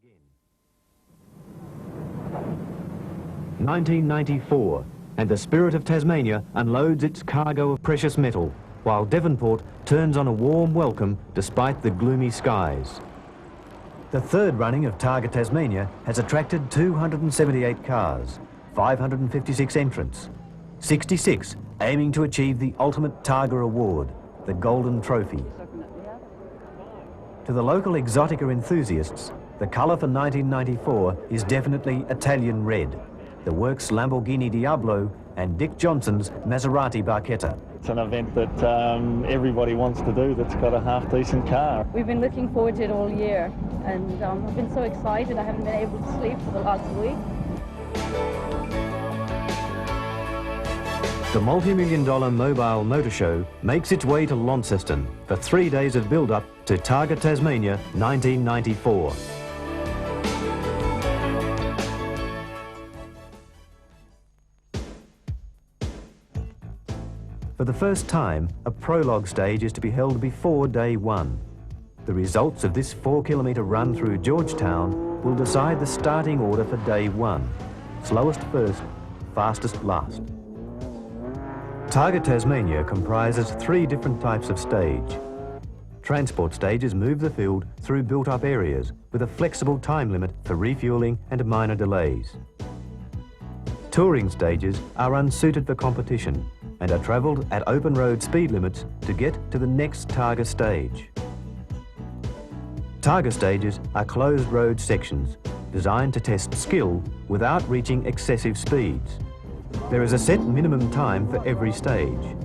begin. 1994, and the Spirit of Tasmania unloads its cargo of precious metal, while Devonport turns on a warm welcome despite the gloomy skies. The third running of TARGA Tasmania has attracted 278 cars, 556 entrants, 66 aiming to achieve the ultimate TARGA award, the Golden Trophy. To the local exotica enthusiasts, the colour for 1994 is definitely Italian red, the works Lamborghini Diablo and Dick Johnson's Maserati Barchetta. It's an event that everybody wants to do that's got a half-decent car. We've been looking forward to it all year, and I've been so excited I haven't been able to sleep for the last week. The multi-million-dollar mobile motor show makes its way to Launceston for 3 days of build-up to TARGA Tasmania 1994. For the first time, a prologue stage is to be held before day one. The results of this 4-kilometre run through Georgetown will decide the starting order for day one. Slowest first, fastest last. TARGA Tasmania comprises 3 different types of stage. Transport stages move the field through built-up areas with a flexible time limit for refuelling and minor delays. Touring stages are unsuited for competition and are travelled at open road speed limits to get to the next TARGA stage. TARGA stages are closed road sections designed to test skill without reaching excessive speeds. There is a set minimum time for every stage.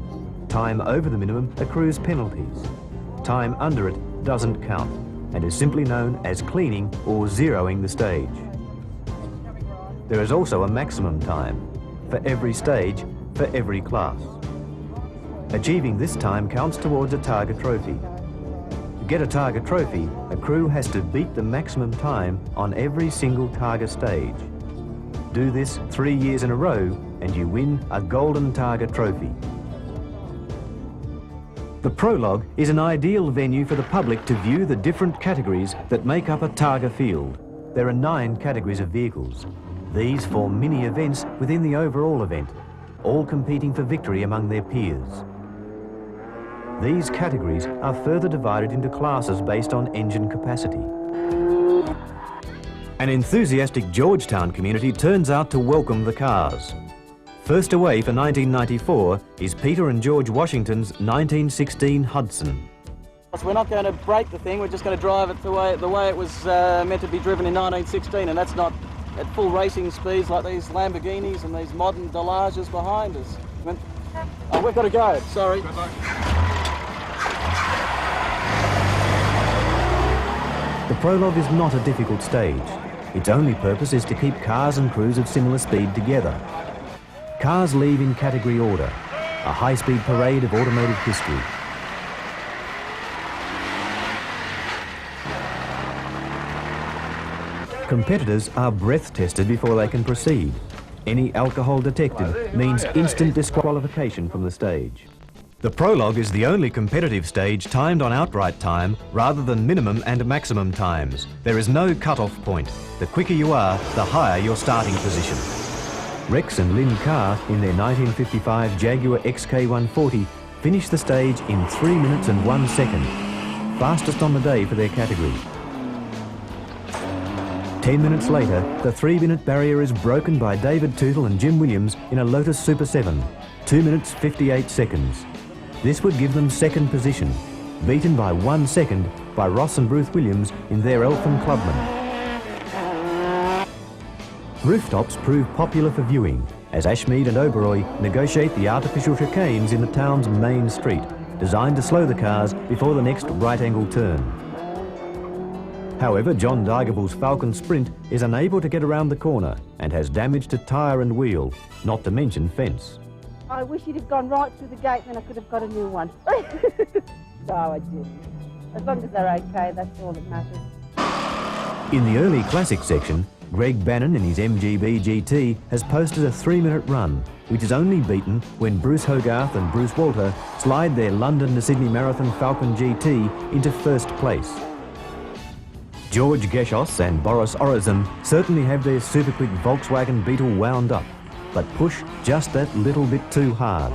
Time over the minimum accrues penalties. Time under it doesn't count and is simply known as cleaning or zeroing the stage. There is also a maximum time for every stage, for every class. Achieving this time counts towards a TARGA trophy. To get a TARGA trophy, a crew has to beat the maximum time on every single TARGA stage. Do this 3 years in a row and you win a golden TARGA trophy. The Prologue is an ideal venue for the public to view the different categories that make up a TARGA field. There are 9 categories of vehicles. These form mini events within the overall event, all competing for victory among their peers. These categories are further divided into classes based on engine capacity. An enthusiastic Georgetown community turns out to welcome the cars. First away for 1994 is Peter and George Washington's 1916 Hudson. We're not going to break the thing, we're just going to drive it the way it was meant to be driven in 1916, and that's not at full racing speeds like these Lamborghinis and these modern Delages behind us. Oh, we've got to go, sorry. The Prologue is not a difficult stage. Its only purpose is to keep cars and crews of similar speed together. Cars leave in category order, a high-speed parade of automotive history. Competitors are breath tested before they can proceed. Any alcohol detected means instant disqualification from the stage. The Prologue is the only competitive stage timed on outright time rather than minimum and maximum times. There is no cut-off point. The quicker you are, the higher your starting position. Rex and Lynn Carr in their 1955 Jaguar XK140 finished the stage in 3 minutes and 1 second, fastest on the day for their category. 10 minutes later, the 3-minute barrier is broken by David Tootle and Jim Williams in a Lotus Super 7, 2 minutes 58 seconds. This would give them second position, beaten by 1 second by Ross and Bruce Williams in their Elfin Clubman. Rooftops prove popular for viewing as Ashmead and Oberoi negotiate the artificial chicanes in the town's main street, designed to slow the cars before the next right-angle turn. However, John Dygerble's Falcon Sprint is unable to get around the corner and has damage to tyre and wheel, not to mention fence. I wish you'd have gone right through the gate, then I could have got a new one. No, I didn't. As long as they're okay, that's all that matters. In the early classic section, Greg Bannon in his MGB GT has posted a 3-minute run, which is only beaten when Bruce Hogarth and Bruce Walter slide their London to Sydney Marathon Falcon GT into first place. George Geschos and Boris Orozin certainly have their super quick Volkswagen Beetle wound up, but push just that little bit too hard.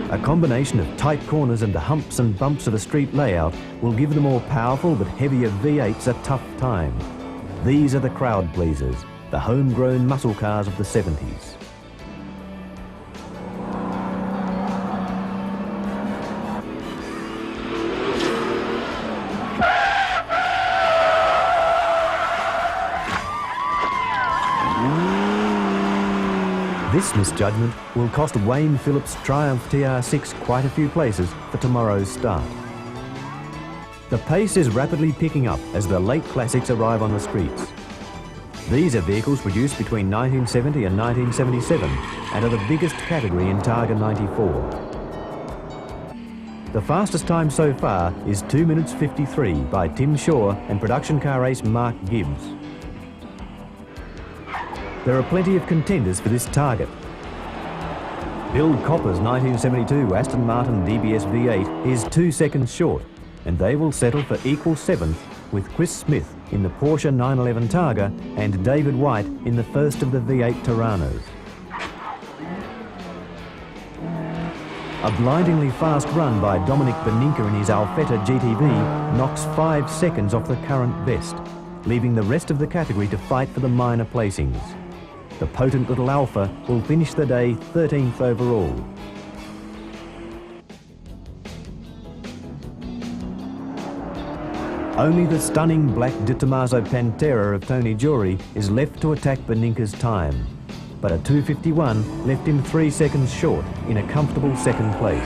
A combination of tight corners and the humps and bumps of a street layout will give the more powerful but heavier V8s a tough time. These are the crowd pleasers, the homegrown muscle cars of the 70s. This misjudgment will cost Wayne Phillips' Triumph TR6 quite a few places for tomorrow's start. The pace is rapidly picking up as the late classics arrive on the streets. These are vehicles produced between 1970 and 1977 and are the biggest category in Targa 94. The fastest time so far is 2 minutes 53 by Tim Shaw and production car ace Mark Gibbs. There are plenty of contenders for this target. Bill Copper's 1972 Aston Martin DBS V8 is 2 seconds short, and they will settle for equal 7th with Chris Smith in the Porsche 911 Targa and David White in the first of the V8 Tiranos. A blindingly fast run by Dominic Beninka in his Alfetta GTV knocks 5 seconds off the current best, leaving the rest of the category to fight for the minor placings. The potent little Alpha will finish the day 13th overall. Only the stunning black De Tomaso Pantera of Tony Jory is left to attack Beninka's time, but a 2:51 left him 3 seconds short in a comfortable second place.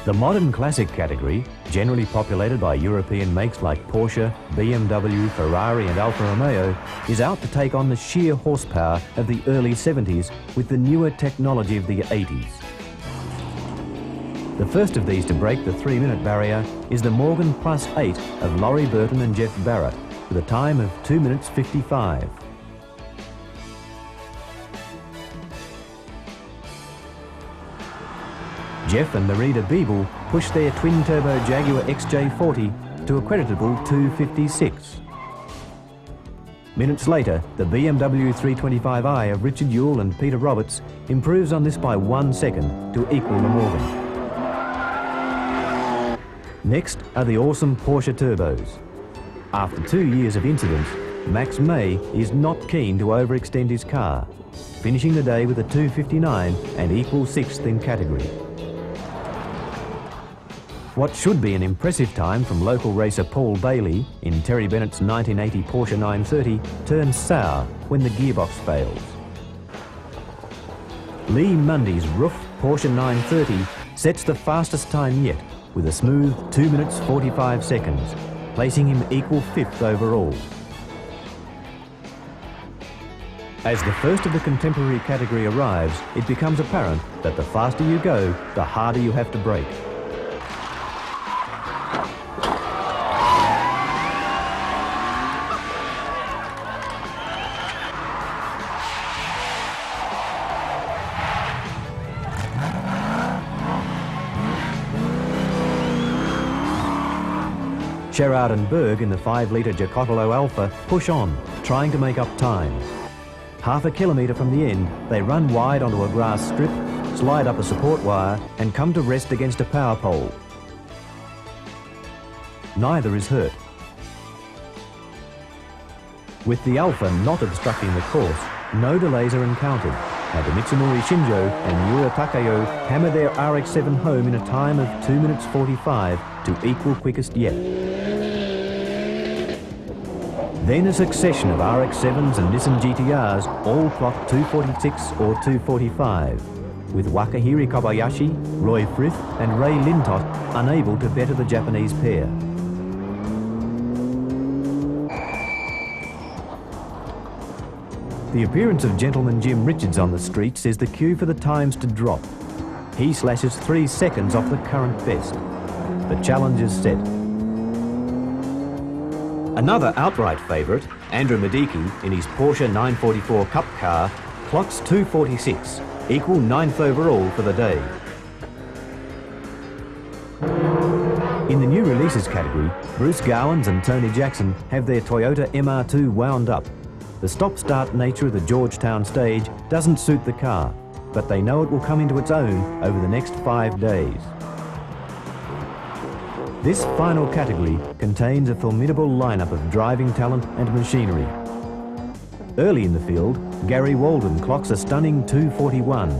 The modern classic category, generally populated by European makes like Porsche, BMW, Ferrari and Alfa Romeo, is out to take on the sheer horsepower of the early 70s with the newer technology of the 80s. The first of these to break the 3-minute barrier is the Morgan Plus 8 of Laurie Burton and Jeff Barrett with a time of 2 minutes 55. Jeff and Merida Beeble push their twin-turbo Jaguar XJ40 to a creditable 2:56. Minutes later, the BMW 325i of Richard Yule and Peter Roberts improves on this by 1 second to equal the Morgan. Next are the awesome Porsche turbos. After 2 years of incidents, Max May is not keen to overextend his car, finishing the day with a 2:59 and equal 6th in category. What should be an impressive time from local racer Paul Bailey in Terry Bennett's 1980 Porsche 930 turns sour when the gearbox fails. Lee Mundy's Roof Porsche 930 sets the fastest time yet with a smooth 2 minutes 45 seconds, placing him equal 5th overall. As the first of the contemporary category arrives, it becomes apparent that the faster you go, the harder you have to brake. Sherrard and Berg in the 5-litre Giacottolo Alpha push on, trying to make up time. Half a kilometre from the end, they run wide onto a grass strip, slide up a support wire and come to rest against a power pole. Neither is hurt. With the Alpha not obstructing the course, no delays are encountered, and Mitsunori Shinjo and Yura Takayo hammer their RX-7 home in a time of 2 minutes 45 to equal quickest yet. Then a succession of RX-7s and Nissan GTRs all clock 2:46 or 2:45, with Wakahiri Kobayashi, Roy Frith and Ray Lintott unable to better the Japanese pair. The appearance of Gentleman Jim Richards on the streets is the cue for the times to drop. He slashes 3 seconds off the current best. The challenge is set. Another outright favourite, Andrew Miedecke, in his Porsche 944 Cup car, clocks 2:46, equal 9th overall for the day. In the new releases category, Bruce Gowans and Tony Jackson have their Toyota MR2 wound up. The stop-start nature of the Georgetown stage doesn't suit the car, but they know it will come into its own over the next 5 days. This final category contains a formidable lineup of driving talent and machinery. Early in the field, Gary Waldon clocks a stunning 2:41,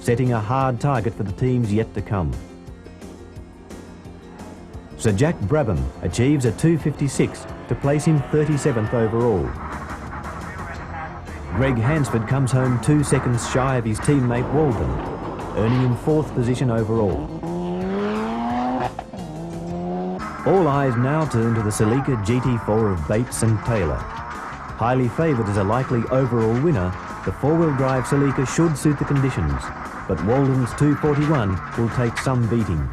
setting a hard target for the teams yet to come. Sir Jack Brabham achieves a 2:56 to place him 37th overall. Greg Hanford comes home 2 seconds shy of his teammate Waldon, earning him 4th position overall. All eyes now turn to the Celica GT4 of Bates and Taylor. Highly favoured as a likely overall winner, the four-wheel drive Celica should suit the conditions, but Waldon's 2:41 will take some beating.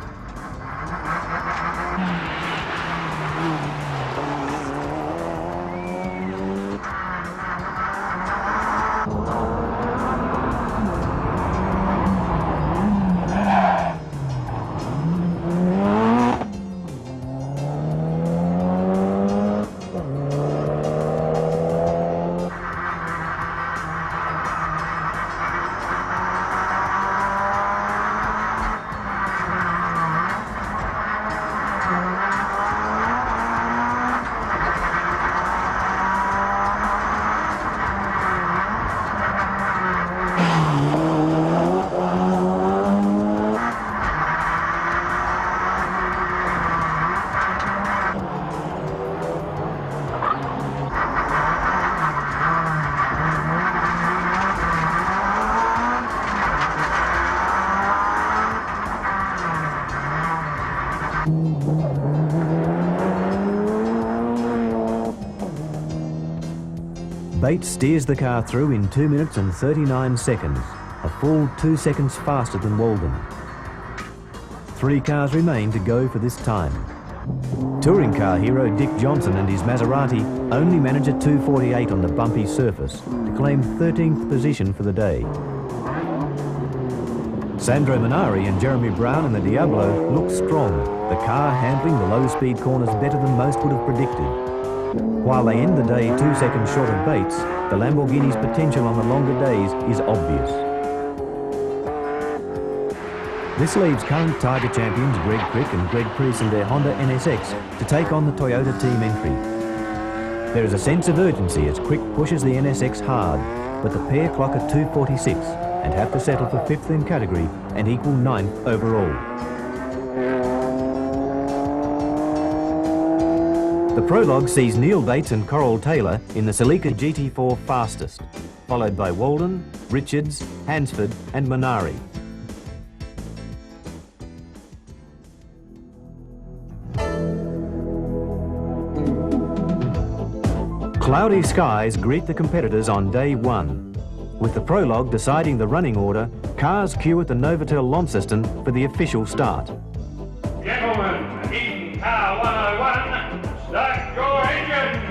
Bates steers the car through in 2 minutes and 39 seconds, a full 2 seconds faster than Waldon. 3 cars remain to go for this time. Touring car hero Dick Johnson and his Maserati only manage a 2:48 on the bumpy surface to claim 13th position for the day. Sandro Munari and Jeremy Brown in the Diablo look strong, the car handling the low-speed corners better than most would have predicted. While they end the day 2 seconds short of Bates, the Lamborghini's potential on the longer days is obvious. This leaves current TARGA champions Greg Crick and Greg Crick in their Honda NSX to take on the Toyota team entry. There is a sense of urgency as Crick pushes the NSX hard, but the pair clock at 2:46 and have to settle for 5th in category and equal 9th overall. The Prologue sees Neil Bates and Coral Taylor in the Celica GT4 fastest, followed by Waldon, Richards, Hansford and Munari. Cloudy skies greet the competitors on day 1. With the Prologue deciding the running order, cars queue at the Novotel Launceston for the official start. Gentlemen, in car 101, start your engine!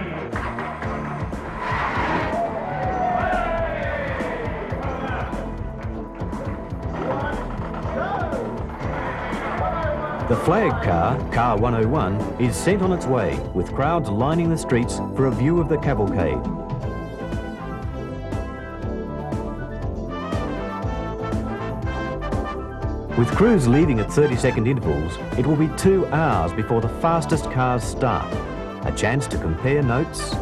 The flag car, Car 101, is sent on its way, with crowds lining the streets for a view of the cavalcade. With crews leaving at 30-second intervals, it will be 2 hours before the fastest cars start. A chance to compare notes,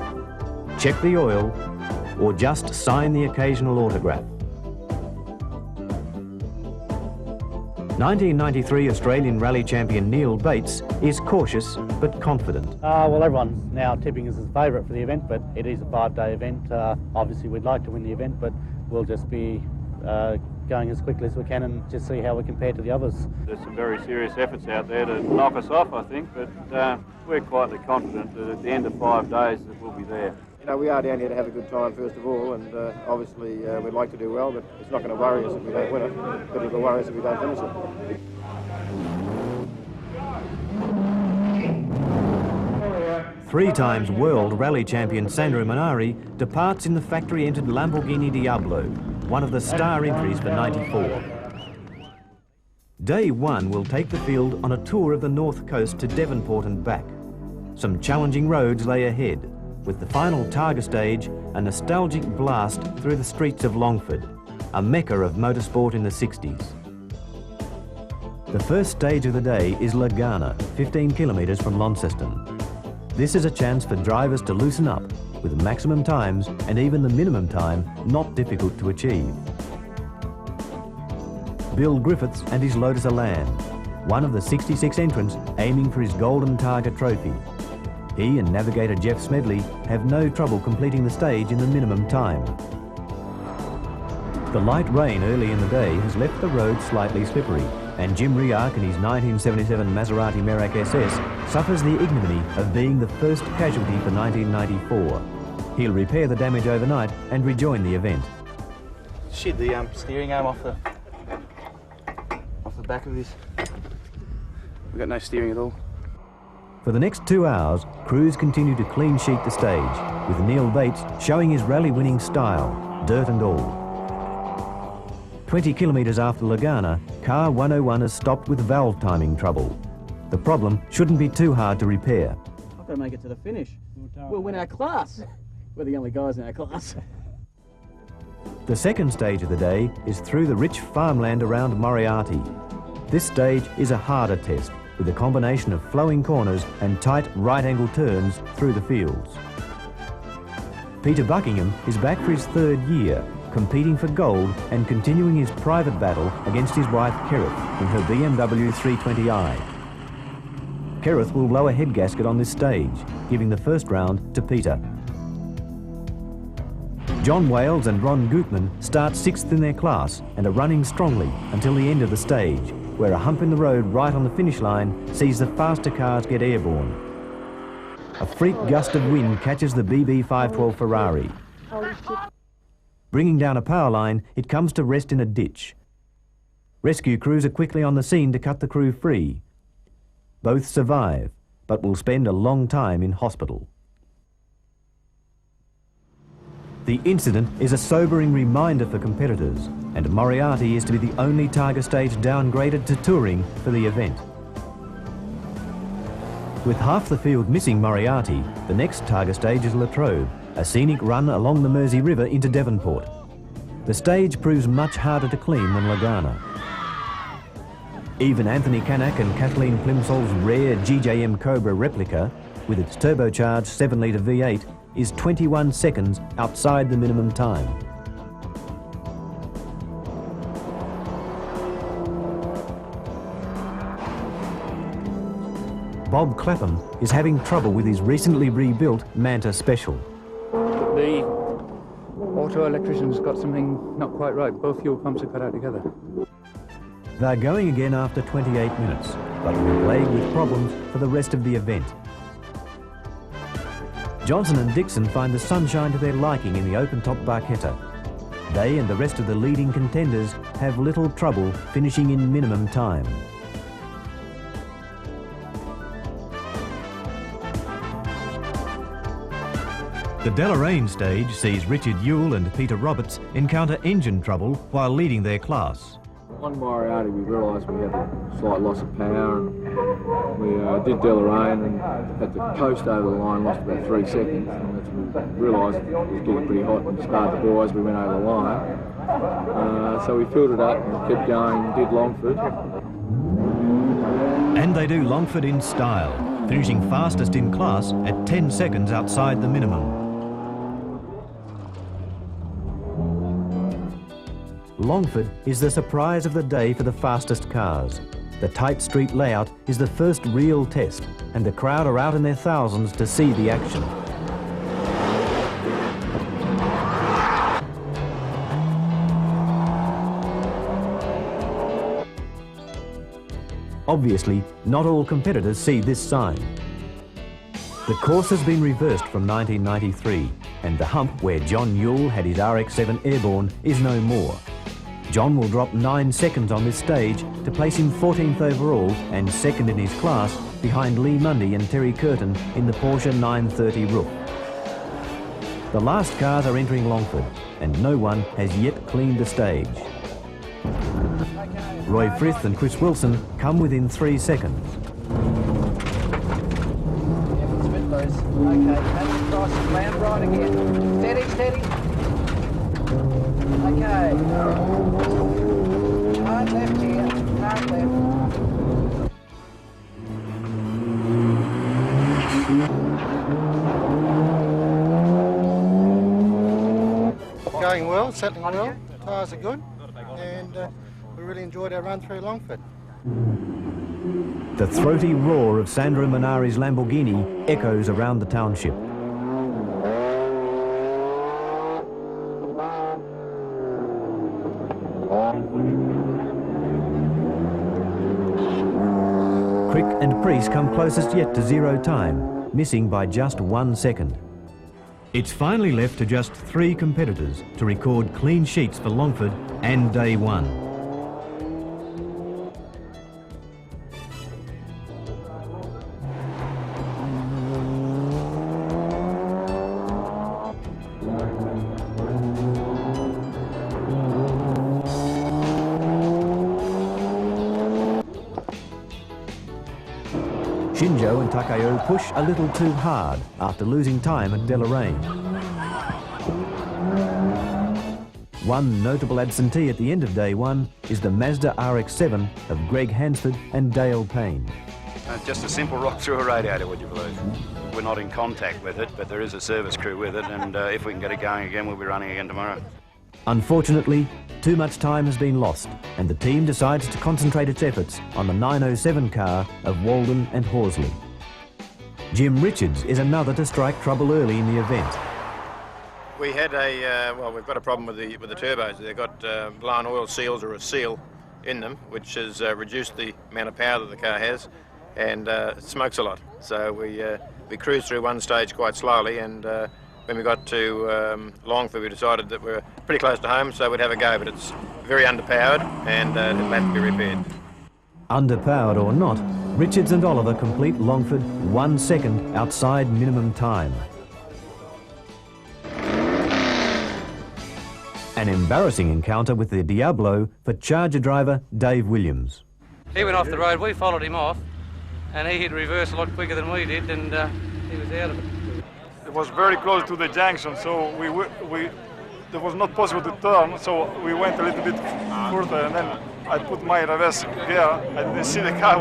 check the oil, or just sign the occasional autograph. 1993 Australian Rally champion Neil Bates is cautious but confident. Well, everyone's now tipping us as favourite for the event, but it is a 5-day event. Obviously, we'd like to win the event, but we'll just be going as quickly as we can and just see how we compare to the others. There's some very serious efforts out there to knock us off, I think, but we're quietly confident that at the end of 5 days that we'll be there. You know, we are down here to have a good time, first of all, and obviously we'd like to do well, but it's not going to worry us if we don't win it, but it'll worry us if we don't finish it. 3-times world rally champion Sandro Munari departs in the factory-entered Lamborghini Diablo, one of the star entries for '94. Day 1 will take the field on a tour of the north coast to Devonport and back. Some challenging roads lay ahead, with the final Targa stage a nostalgic blast through the streets of Longford, a mecca of motorsport in the 60s. The first stage of the day is Lagana, 15 kilometres from Launceston. This is a chance for drivers to loosen up, with maximum times and even the minimum time not difficult to achieve. Bill Griffiths and his Lotus Elan, one of the 66 entrants aiming for his golden Targa trophy. He and navigator Jeff Smedley have no trouble completing the stage in the minimum time. The light rain early in the day has left the road slightly slippery, and Jim Riark in his 1977 Maserati Merak SS suffers the ignominy of being the first casualty for 1994. He'll repair the damage overnight and rejoin the event. Shit, the steering arm off the back of this. We've got no steering at all. For the next 2 hours, crews continue to clean sheet the stage, with Neil Bates showing his rally-winning style, dirt and all. 20 kilometres after Lagana, car 101 has stopped with valve timing trouble. The problem shouldn't be too hard to repair. I've got to make it to the finish. We'll win our class. We're the only guys in our class. The second stage of the day is through the rich farmland around Moriarty. This stage is a harder test, with a combination of flowing corners and tight right-angle turns through the fields. Peter Buckingham is back for his 3rd year, competing for gold and continuing his private battle against his wife Kerith in her BMW 320i. Kerith will blow a head gasket on this stage, giving the first round to Peter. John Wales and Ron Gutman start 6th in their class and are running strongly until the end of the stage, where a hump in the road right on the finish line sees the faster cars get airborne. A freak gust of wind catches the BB 512 Ferrari. Bringing down a power line, it comes to rest in a ditch. Rescue crews are quickly on the scene to cut the crew free. Both survive, but will spend a long time in hospital. The incident is a sobering reminder for competitors, and Moriarty is to be the only Targa stage downgraded to touring for the event. With half the field missing Moriarty, the next Targa stage is Latrobe, a scenic run along the Mersey River into Devonport. The stage proves much harder to clean than Lagana. Even Anthony Kanak and Kathleen Plimsoll's rare GJM Cobra replica, with its turbocharged 7-litre V8, is 21 seconds outside the minimum time. Bob Clapham is having trouble with his recently rebuilt Manta Special. The auto electrician's got something not quite right. Both fuel pumps are cut out together. They're going again after 28 minutes, but will be plagued with problems for the rest of the event. Johnson and Dixon find the sunshine to their liking in the open-top Barchetta. They and the rest of the leading contenders have little trouble finishing in minimum time. The Deloraine stage sees Richard Yule and Peter Roberts encounter engine trouble while leading their class. On Moriarty we realised we had a slight loss of power, and we did Deloraine and had to coast over the line, lost about 3 seconds, and we realised it was getting pretty hot and started to boil as we went over the line. So we filled it up and kept going, did Longford. And they do Longford in style, finishing fastest in class at 10 seconds outside the minimum. Longford is the surprise of the day for the fastest cars. The tight street layout is the first real test, and the crowd are out in their thousands to see the action. Obviously, not all competitors see this sign. The course has been reversed from 1993, and the hump where John Yule had his RX-7 airborne is no more. John will drop 9 seconds on this stage to place him 14th overall and second in his class behind Lee Mundy and Terry Curtin in the Porsche 930 Roof. The last cars are entering Longford and no one has yet cleaned the stage. Roy Frith and Chris Wilson come within 3 seconds. Okay, that's across, land right again. Steady, steady. Okay. Hard left here, hard left. Going well, settling well, tyres are good, and we really enjoyed our run through Longford. The throaty roar of Sandro Munari's Lamborghini echoes around the township. Crick and Priest come closest yet to 0 time, missing by just 1 second. It's finally left to just 3 competitors to record clean sheets for Longford and day 1. Shinjo and Takeo push a little too hard after losing time at Deloraine. One notable absentee at the end of day 1 is the Mazda RX-7 of Greg Hanford and Dale Payne. Just a simple rock through a radiator, would you believe? We're not in contact with it, but there is a service crew with it, and if we can get it going again, we'll be running again tomorrow. Unfortunately, too much time has been lost, and the team decides to concentrate its efforts on the 907 car of Waldon and Horsley. Jim Richards is another to strike trouble early in the event. We had well, we've got a problem with the turbos. They've got blown oil seals or a seal in them, which has reduced the amount of power that the car has, and it smokes a lot. So we cruised through one stage quite slowly, and when we got to Longford, we decided that we were pretty close to home, so we'd have a go, but it's very underpowered and it'll have to be repaired. Underpowered or not, Richards and Oliver complete Longford 1 second outside minimum time. An embarrassing encounter with the Diablo for Charger driver Dave Williams. He went off the road, we followed him off, and he hit reverse a lot quicker than we did, and he was out of it. It was very close to the junction, so it was not possible to turn, so we went a little bit further, and then I put my reverse gear. I didn't see the car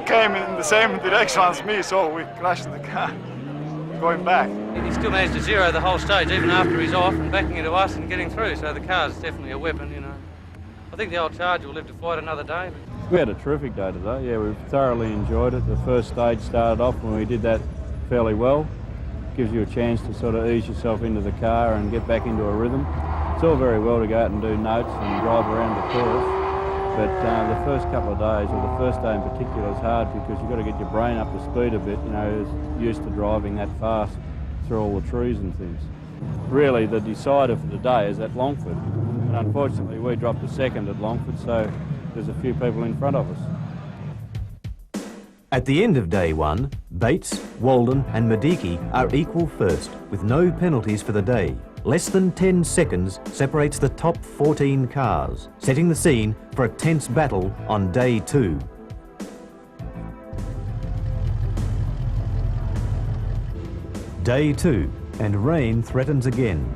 came in the same direction as me, so we crashed the car going back. He still managed to zero the whole stage, even after he's off and backing into us and getting through, so the car's definitely a weapon, you know. I think the old Charger will live to fight another day. We had a terrific day today, yeah, we thoroughly enjoyed it. The first stage started off when we did that fairly well. Gives you a chance to sort of ease yourself into the car and get back into a rhythm. It's all very well to go out and do notes and drive around the course, but the first couple of days, or the first day in particular, is hard because you've got to get your brain up to speed a bit, you know, used to driving that fast through all the trees and things. Really, the decider for the day is at Longford, and unfortunately we dropped a second at Longford, so there's a few people in front of us. At the end of day 1, Bates, Waldon and Miedecke are equal first, with no penalties for the day. Less than 10 seconds separates the top 14 cars, setting the scene for a tense battle on day 2. Day 2, and rain threatens again.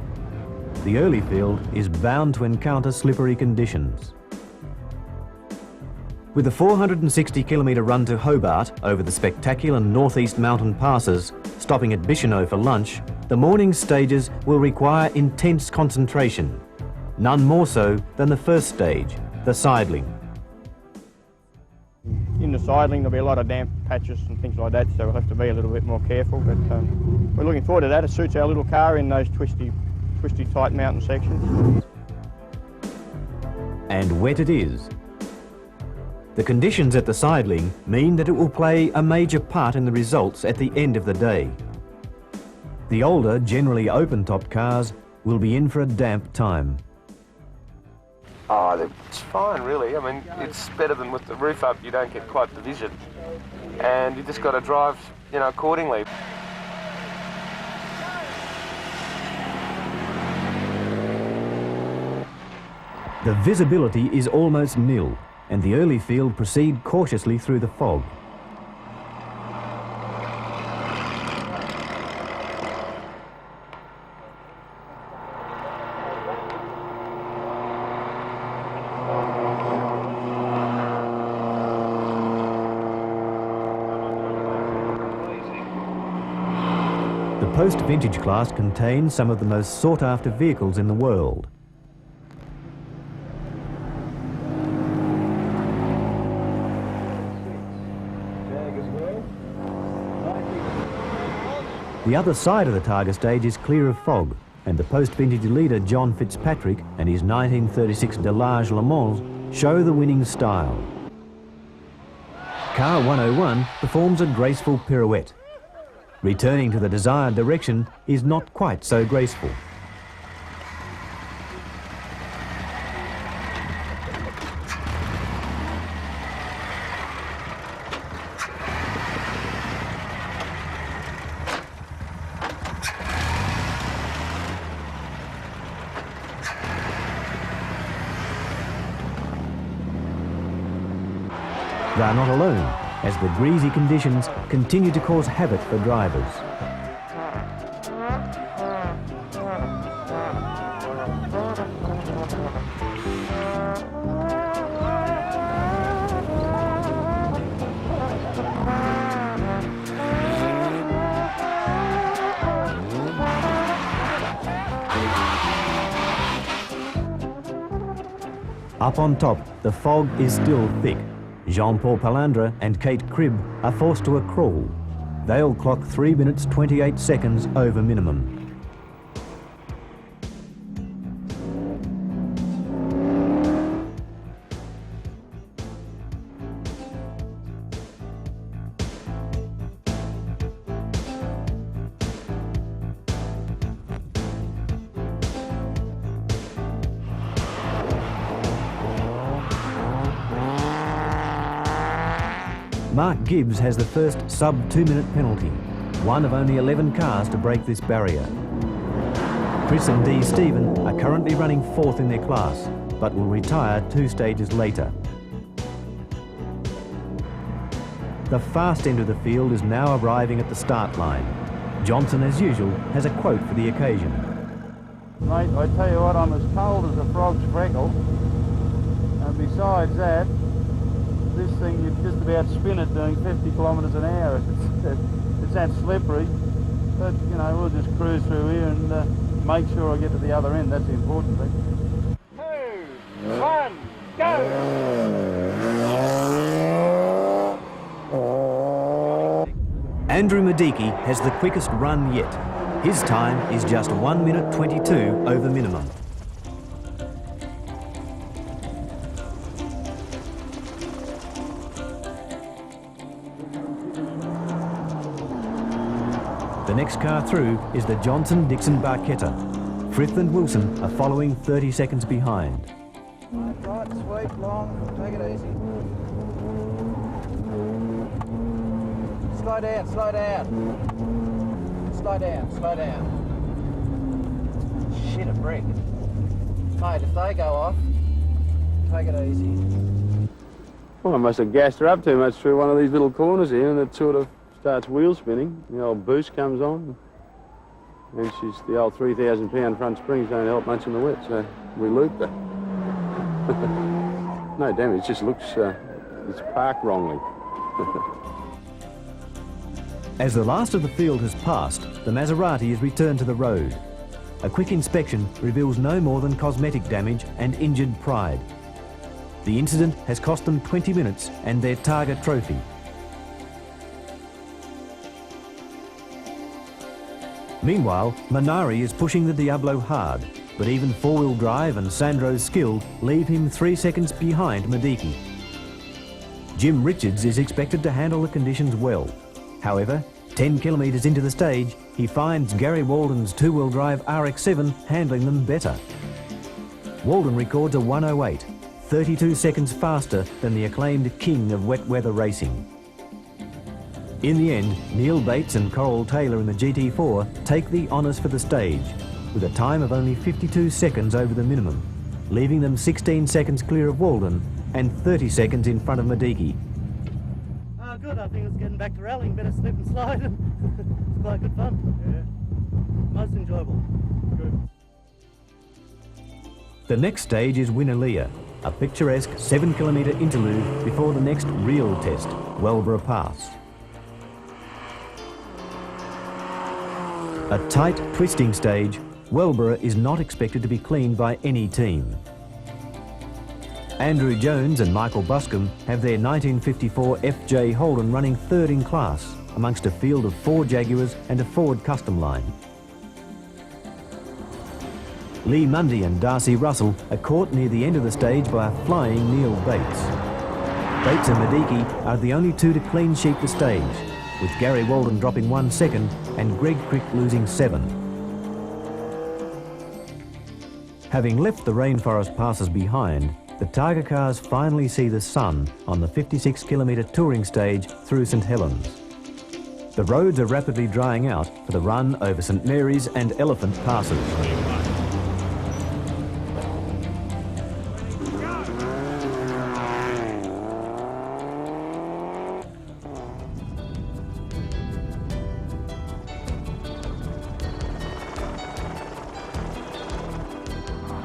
The early field is bound to encounter slippery conditions. With a 460-kilometre run to Hobart over the spectacular northeast mountain passes, stopping at Bicheno for lunch, the morning stages will require intense concentration, none more so than the first stage, the Sideling. In the Sideling there'll be a lot of damp patches and things like that, so we'll have to be a little bit more careful, but we're looking forward to that. It suits our little car in those twisty tight mountain sections. And wet it is. The conditions at the Sideling mean that it will play a major part in the results at the end of the day. The older, generally open-top cars will be in for a damp time. Oh, it's fine, really. I mean, it's better than with the roof up. You don't get quite the vision, and you just got to drive, you know, accordingly. The visibility is almost nil, and the early field proceed cautiously through the fog. The post-vintage class contains some of the most sought-after vehicles in the world. The other side of the Targa stage is clear of fog, and the post-vintage leader John Fitzpatrick and his 1936 Delage Le Mans show the winning style. Car 101 performs a graceful pirouette. Returning to the desired direction is not quite so graceful. They are not alone, as the greasy conditions continue to cause havoc for drivers. Up on top, the fog is still thick. Jean-Paul Palandra and Kate Cribb are forced to a crawl. They'll clock 3 minutes 28 seconds over minimum. Mark Gibbs has the first sub-2-minute penalty, one of only 11 cars to break this barrier. Chris and Dee Stephen are currently running fourth in their class, but will retire 2 stages later. The fast end of the field is now arriving at the start line. Johnson, as usual, has a quote for the occasion. Mate, I tell you what, I'm as cold as a frog's freckle, and besides that, this thing, you'd just about spin it doing 50 kilometres an hour. It's that slippery. But, you know, we'll just cruise through here and make sure I get to the other end. That's the important thing. 2, 1, go! Andrew Miedecke has the quickest run yet. His time is just 1 minute 22 over minimum. The next car through is the Johnson-Dixon Barchetta. Frith and Wilson are following 30 seconds behind. Right, sweep, long, take it easy. Slow down, slow down. Slow down, slow down. Shit, a brick. Mate, if they go off, take it easy. Well, I must have gassed her up too much through one of these little corners here, and it sort of starts wheel spinning. The old boost comes on, and the old 3,000-pound front springs don't help much in the wet, so we looped her. No damage, it just looks, it's parked wrongly. As the last of the field has passed, the Maserati is returned to the road. A quick inspection reveals no more than cosmetic damage and injured pride. The incident has cost them 20 minutes and their Targa trophy. Meanwhile, Munari is pushing the Diablo hard, but even four-wheel drive and Sandro's skill leave him 3 seconds behind Miedecke. Jim Richards is expected to handle the conditions well. However, 10 kilometres into the stage, he finds Gary Waldon's two-wheel drive RX-7 handling them better. Waldon records a 1:08, 32 seconds faster than the acclaimed king of wet weather racing. In the end, Neil Bates and Coral Taylor in the GT4 take the honours for the stage, with a time of only 52 seconds over the minimum, leaving them 16 seconds clear of Waldon and 30 seconds in front of Miedecke. Good, I think it's getting back to rallying, better slip and slide. It's quite good fun. Yeah. Most enjoyable. Good. The next stage is Winnaleah, a picturesque 7-kilometre interlude before the next real test, Wellborough Pass. A tight, twisting stage, Wellborough is not expected to be cleaned by any team. Andrew Jones and Michael Buscombe have their 1954 FJ Holden running third in class amongst a field of 4 Jaguars and a Ford Custom Line. Lee Mundy and Darcy Russell are caught near the end of the stage by a flying Neil Bates. Bates and Miedecke are the only two to clean sheet the stage, with Gary Waldon dropping 1 second and Greg Crick losing 7. Having left the rainforest passes behind, the Targa cars finally see the sun on the 56-kilometre touring stage through St Helens. The roads are rapidly drying out for the run over St Mary's and Elephant passes.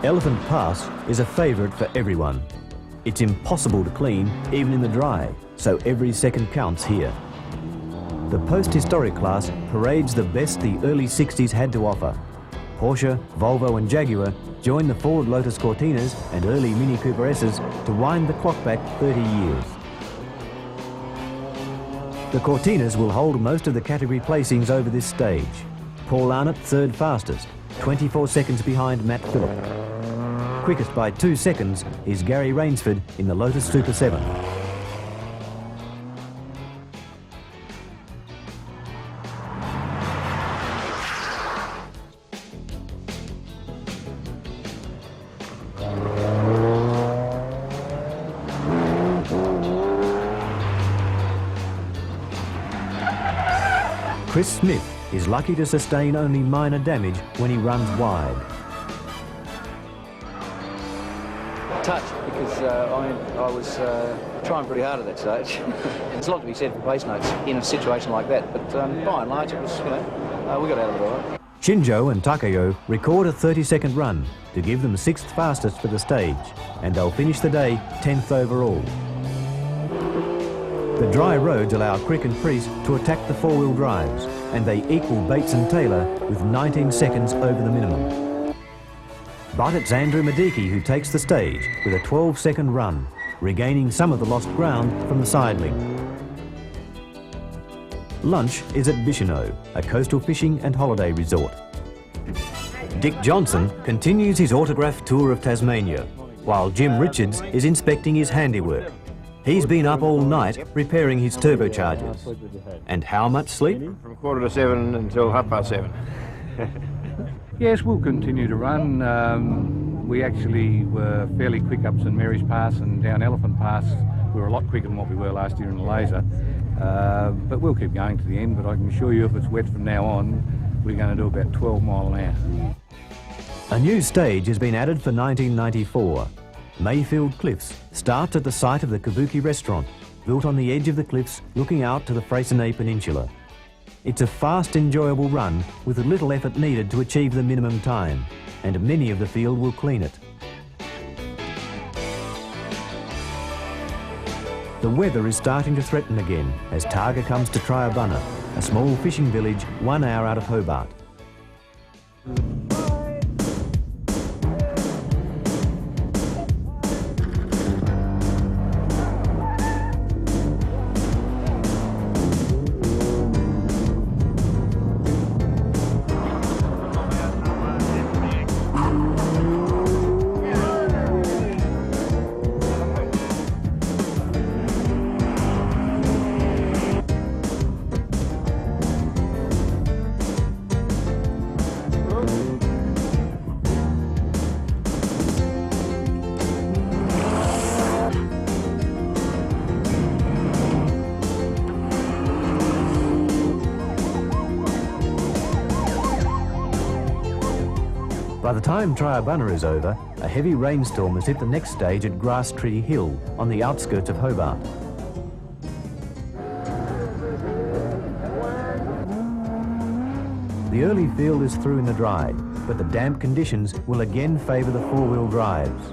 Elephant Pass is a favourite for everyone. It's impossible to clean, even in the dry, so every second counts here. The post-historic class parades the best the early 60s had to offer. Porsche, Volvo and Jaguar joined the Ford Lotus Cortinas and early Mini Cooper S's to wind the clock back 30 years. The Cortinas will hold most of the category placings over this stage. Paul Arnott third fastest, 24 seconds behind Matt Phillip. Quickest by 2 seconds is Gary Rainsford in the Lotus Super 7. Chris Smith is lucky to sustain only minor damage when he runs wide. Touch, because I was trying pretty hard at that stage. There's a lot to be said for pace notes in a situation like that, but by and large it was, we got out of it all right. Shinjo and Takayo record a 30-second run to give them 6th fastest for the stage, and they'll finish the day 10th overall. The dry roads allow Crick and Priest to attack the 4-wheel drives, and they equal Bates and Taylor with 19 seconds over the minimum. But it's Andrew Miedecke who takes the stage with a 12-second run, regaining some of the lost ground from the Sideling. Lunch is at Bicheno, a coastal fishing and holiday resort. Dick Johnson continues his autograph tour of Tasmania, while Jim Richards is inspecting his handiwork. He's been up all night repairing his turbochargers. And how much sleep? From 6:45 until 7:30. Yes, we'll continue to run. We actually were fairly quick up St Mary's Pass and down Elephant Pass. We were a lot quicker than what we were last year in the Laser. But we'll keep going to the end, but I can assure you if it's wet from now on, we're going to do about 12 mile an hour. A new stage has been added for 1994. Mayfield Cliffs starts at the site of the Kabuki restaurant, built on the edge of the cliffs looking out to the Freycinet Peninsula. It's a fast, enjoyable run with little effort needed to achieve the minimum time, and many of the field will clean it. The weather is starting to threaten again as Targa comes to Triabunna, a small fishing village 1 hour out of Hobart. the time Triabunna is over, a heavy rainstorm has hit the next stage at Grass Tree Hill on the outskirts of Hobart. The early field is through in the dry, but the damp conditions will again favour the four-wheel drives.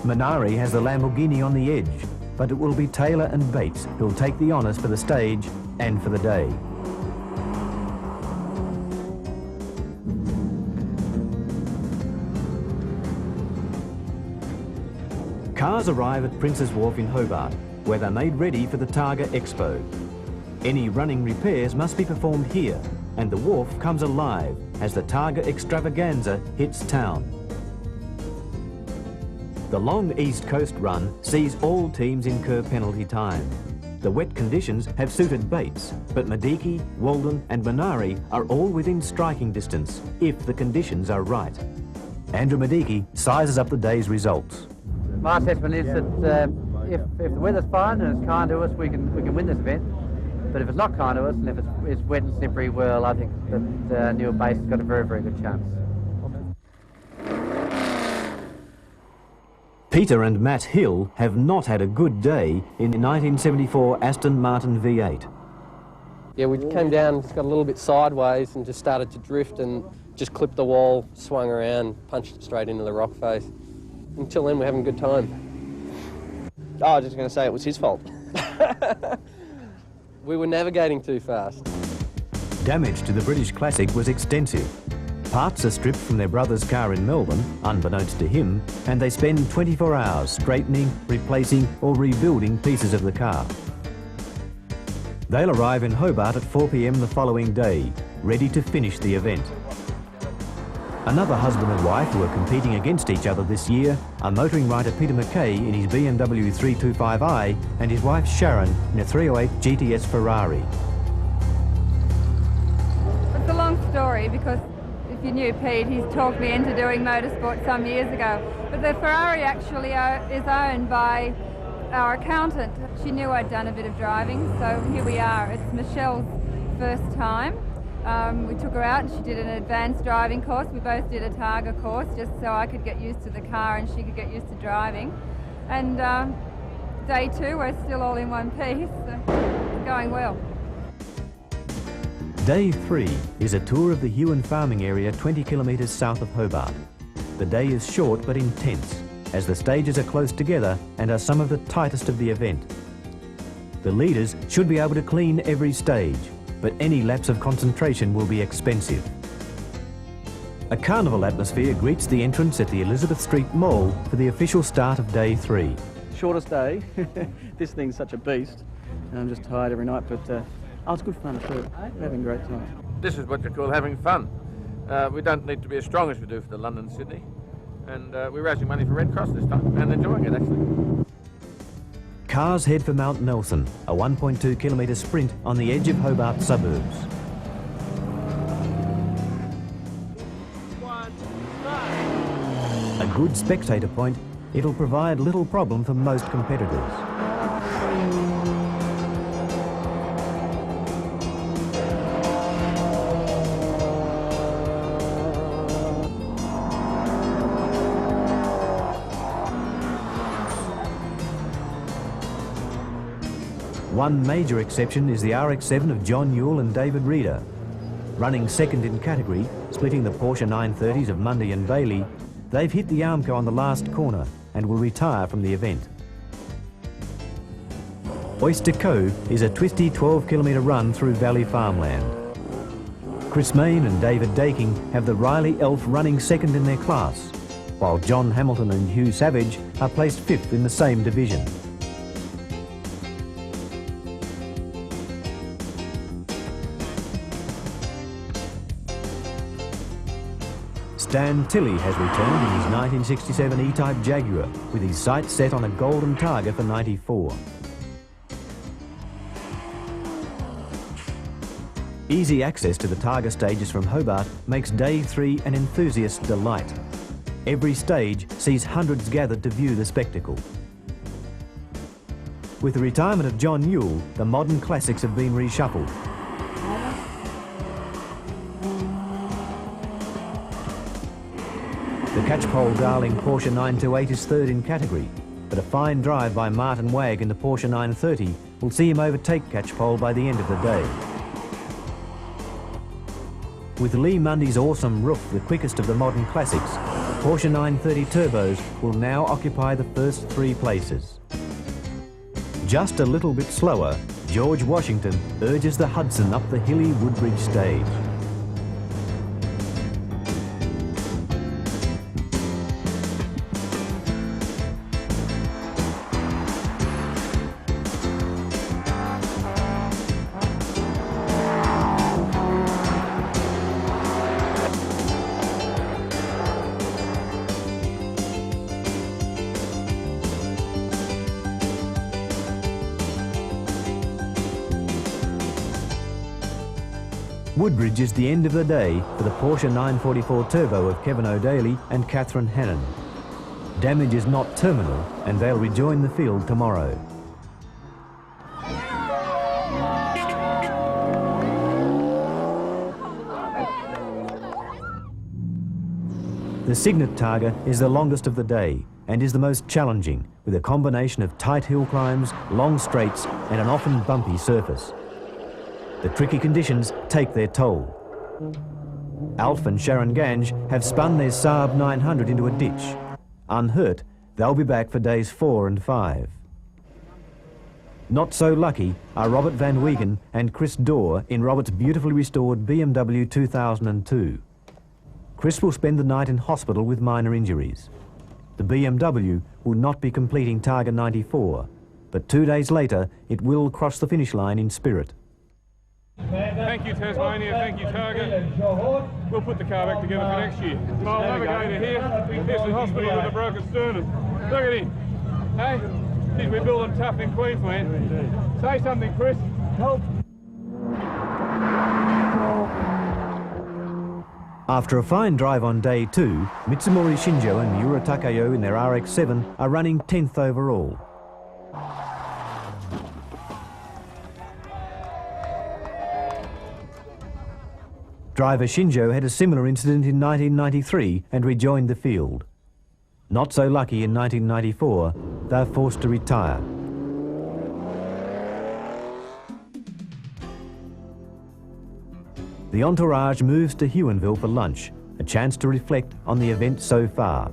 Munari has the Lamborghini on the edge, but it will be Taylor and Bates who'll take the honours for the stage and for the day. Cars arrive at Prince's Wharf in Hobart, where they're made ready for the TARGA Expo. Any running repairs must be performed here, and the wharf comes alive as the TARGA extravaganza hits town. The long East Coast run sees all teams incur penalty time. The wet conditions have suited Bates, but Miedecke, Waldon and Munari are all within striking distance if the conditions are right. Andrew Miedecke sizes up the day's results. My assessment is that if the weather's fine and it's kind to us, we can win this event. But if it's not kind to us and if it's wet and slippery, well, I think that Neil Bates has got a very, very good chance. Peter and Matt Hill have not had a good day in the 1974 Aston Martin V8. Yeah, we came down, just got a little bit sideways and just started to drift and just clipped the wall, swung around, punched it straight into the rock face. Until then, we're having a good time. Oh, I was just going to say it was his fault. We were navigating too fast. Damage to the British Classic was extensive. Parts are stripped from their brother's car in Melbourne, unbeknownst to him, and they spend 24 hours straightening, replacing or rebuilding pieces of the car. They'll arrive in Hobart at 4 p.m. the following day, ready to finish the event. Another husband and wife who are competing against each other this year are motoring writer Peter McKay in his BMW 325i and his wife Sharon in a 308 GTS Ferrari. It's a long story because if you knew Pete, he's talked me into doing motorsport some years ago. But the Ferrari actually is owned by our accountant. She knew I'd done a bit of driving, so here we are. It's Michelle's first time. We took her out and she did an advanced driving course. We both did a TARGA course just so I could get used to the car and she could get used to driving. And day two, we're still all in one piece, so it's going well. Day 3 is a tour of the Huon farming area 20 kilometres south of Hobart. The day is short but intense, as the stages are close together and are some of the tightest of the event. The leaders should be able to clean every stage, but any lapse of concentration will be expensive. A carnival atmosphere greets the entrance at the Elizabeth Street Mall for the official start of Day 3. Shortest day. This thing's such a beast. And I'm just tired every night, but oh, it's good fun too. Having a great time. This is what you call having fun. We don't need to be as strong as we do for the London-Sydney. And we're raising money for Red Cross this time and enjoying it, actually. Cars head for Mount Nelson, a 1.2 kilometre sprint on the edge of Hobart suburbs. A good spectator point, it'll provide little problem for most competitors. One major exception is the RX-7 of John Newell and David Reeder. Running second in category, splitting the Porsche 930s of Mundy and Bailey, they've hit the Armco on the last corner and will retire from the event. Oyster Cove is a twisty 12-kilometre run through valley farmland. Chris Mayne and David Daking have the Riley Elf running second in their class, while John Hamilton and Hugh Savage are placed fifth in the same division. Stan Tilley has returned in his 1967 E-Type Jaguar with his sights set on a golden TARGA for 94. Easy access to the TARGA stages from Hobart makes Day 3 an enthusiast's delight. Every stage sees hundreds gathered to view the spectacle. With the retirement of John Newell, the modern classics have been reshuffled. The catchpole darling Porsche 928 is third in category, but a fine drive by Martin Wagg in the Porsche 930 will see him overtake catchpole by the end of the day. With Lee Mundy's awesome roof the quickest of the modern classics, Porsche 930 turbos will now occupy the first 3 places. Just a little bit slower, George Washington urges the Hudson up the hilly Woodbridge stage. Woodbridge is the end of the day for the Porsche 944 Turbo of Kevin O'Daly and Catherine Hannon. Damage is not terminal and they'll rejoin the field tomorrow. The Signet Targa is the longest of the day and is the most challenging, with a combination of tight hill climbs, long straights and an often bumpy surface. The tricky conditions take their toll. Alf and Sharon Gange have spun their Saab 900 into a ditch. Unhurt, they'll be back for days 4 and 5. Not so lucky are Robert Van Wiegen and Chris Dorr in Robert's beautifully restored BMW 2002. Chris will spend the night in hospital with minor injuries. The BMW will not be completing Targa 94, but 2 days later it will cross the finish line in spirit. Thank you, Tasmania. Thank you, Targa. We'll put the car back together for next year. Smile Navigator here, in Pearson Hospital with a broken sternum. Look at him. Hey, geez, we're building tough in Queensland. Say something, Chris. Help. After a fine drive on day 2, Mitsumori Shinjo and Miura Takayo in their RX-7 are running 10th overall. Driver Shinjo had a similar incident in 1993 and rejoined the field. Not so lucky in 1994, they're forced to retire. The entourage moves to Huonville for lunch, a chance to reflect on the event so far.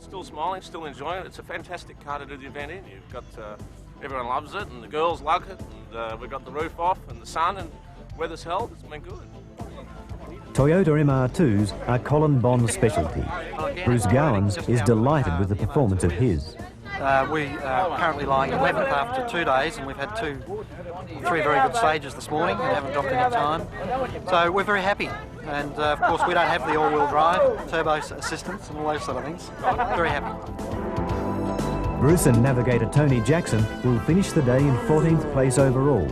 Still smiling, still enjoying it. It's a fantastic car to do the event in. You've got, everyone loves it and the girls love it, and we've got the roof off and the sun and weather's held. It's been good. Toyota MR2s are Colin Bond's specialty. Bruce Gowans is delighted with the performance of his. We are currently lying 11th after 2 days, and we've had 3 very good stages this morning and haven't dropped any time. So we're very happy. And of course we don't have the all-wheel drive, turbo assistance and all those sort of things. Very happy. Bruce and navigator Tony Jackson will finish the day in 14th place overall.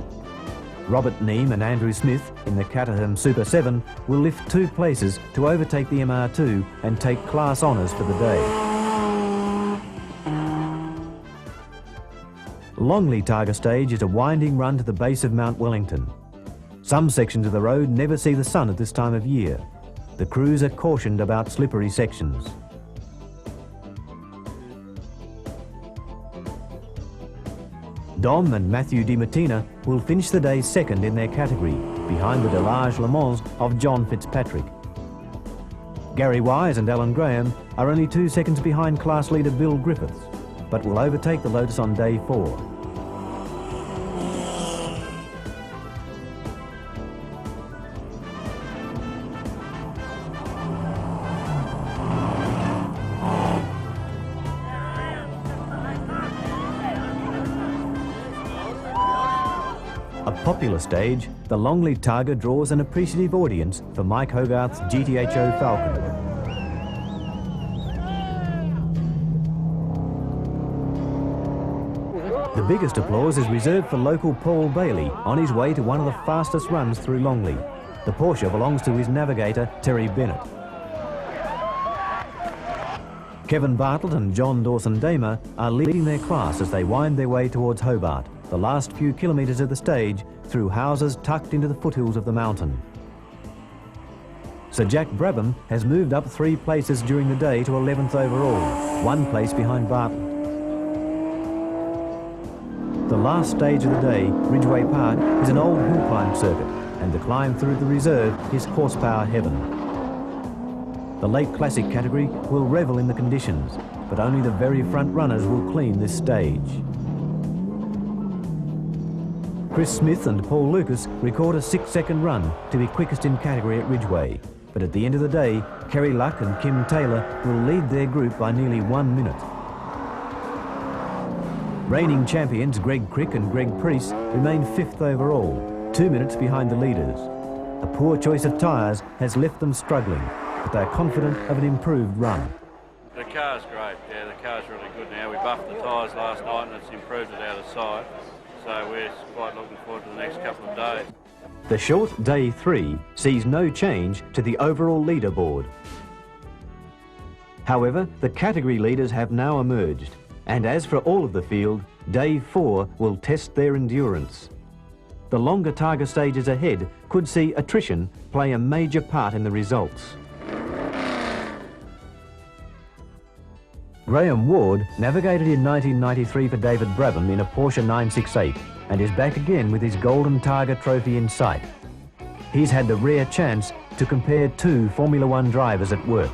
Robert Neame and Andrew Smith in the Caterham Super 7 will lift 2 places to overtake the MR2 and take class honours for the day. Longley Targa stage is a winding run to the base of Mount Wellington. Some sections of the road never see the sun at this time of year. The crews are cautioned about slippery sections. Dom and Matthew Di Mattina will finish the day second in their category, behind the Delage Le Mans of John Fitzpatrick. Gary Wise and Alan Graham are only 2 seconds behind class leader Bill Griffiths, but will overtake the Lotus on day 4. Popular stage, the Longley Targa draws an appreciative audience for Mike Hogarth's GTHO Falcon. The biggest applause is reserved for local Paul Bailey on his way to one of the fastest runs through Longley. The Porsche belongs to his navigator, Terry Bennett. Kevin Bartlett and John Dawson-Damer are leading their class as they wind their way towards Hobart, the last few kilometres of the stage through houses tucked into the foothills of the mountain. Sir Jack Brabham has moved up 3 places during the day to 11th overall, 1 place behind Barton. The last stage of the day, Ridgeway Park, is an old hill climb circuit, and the climb through the reserve is horsepower heaven. The late classic category will revel in the conditions, but only the very front runners will clean this stage. Chris Smith and Paul Lucas record a 6-second run to be quickest in category at Ridgeway, but at the end of the day, Kerry Luck and Kim Taylor will lead their group by nearly 1 minute. Reigning champions Greg Crick and Greg Priest remain 5th overall, 2 minutes behind the leaders. A poor choice of tyres has left them struggling, but they're confident of an improved run. The car's great, yeah, the car's really good now. We buffed the tyres last night and it's improved it out of sight, so we're quite looking forward to the next couple of days. The short day 3 sees no change to the overall leaderboard. However, the category leaders have now emerged. And as for all of the field, day 4 will test their endurance. The longer TARGA stages ahead could see attrition play a major part in the results. Graham Ward navigated in 1993 for David Brabham in a Porsche 968 and is back again with his golden TARGA trophy in sight. He's had the rare chance to compare 2 Formula One drivers at work.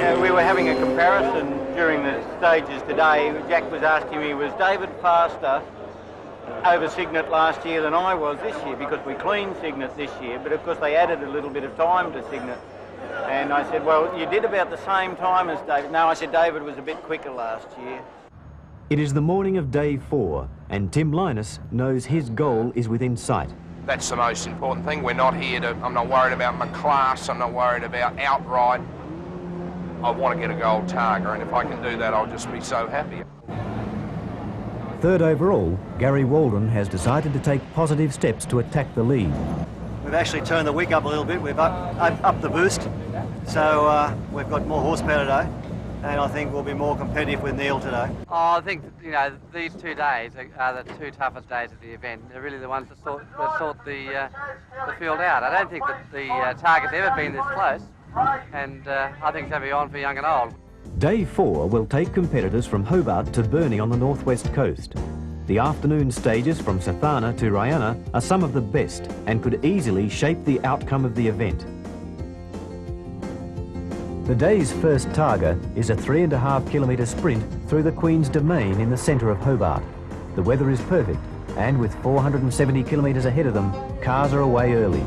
Yeah, we were having a comparison during the stages today. Jack was asking me, was David faster over Signet last year than I was this year, because we cleaned Signet this year, but of course they added a little bit of time to Signet. And I said, well, you did about the same time as David. No, I said David was a bit quicker last year. It is the morning of day 4, and Tim Linus knows his goal is within sight. That's the most important thing. We're not here to, I'm not worried about my class, I'm not worried about outright. I want to get a gold TARGA, and if I can do that, I'll just be so happy. 3rd overall, Gary Waldon has decided to take positive steps to attack the lead. We've actually turned the wick up a little bit. We've upped the boost, so we've got more horsepower today, and I think we'll be more competitive with Neil today. Oh, I think, you know, these 2 days are the 2 toughest days of the event. They're really the ones that sort the field out. I don't think that the TARGA's ever been this close, and I think it's going to be on for young and old. Day 4 will take competitors from Hobart to Burnie on the northwest coast. The afternoon stages from Sathana to Raine are some of the best and could easily shape the outcome of the event. The day's first TARGA is a 3.5 kilometre sprint through the Queen's Domain in the centre of Hobart. The weather is perfect, and with 470 kilometres ahead of them, cars are away early.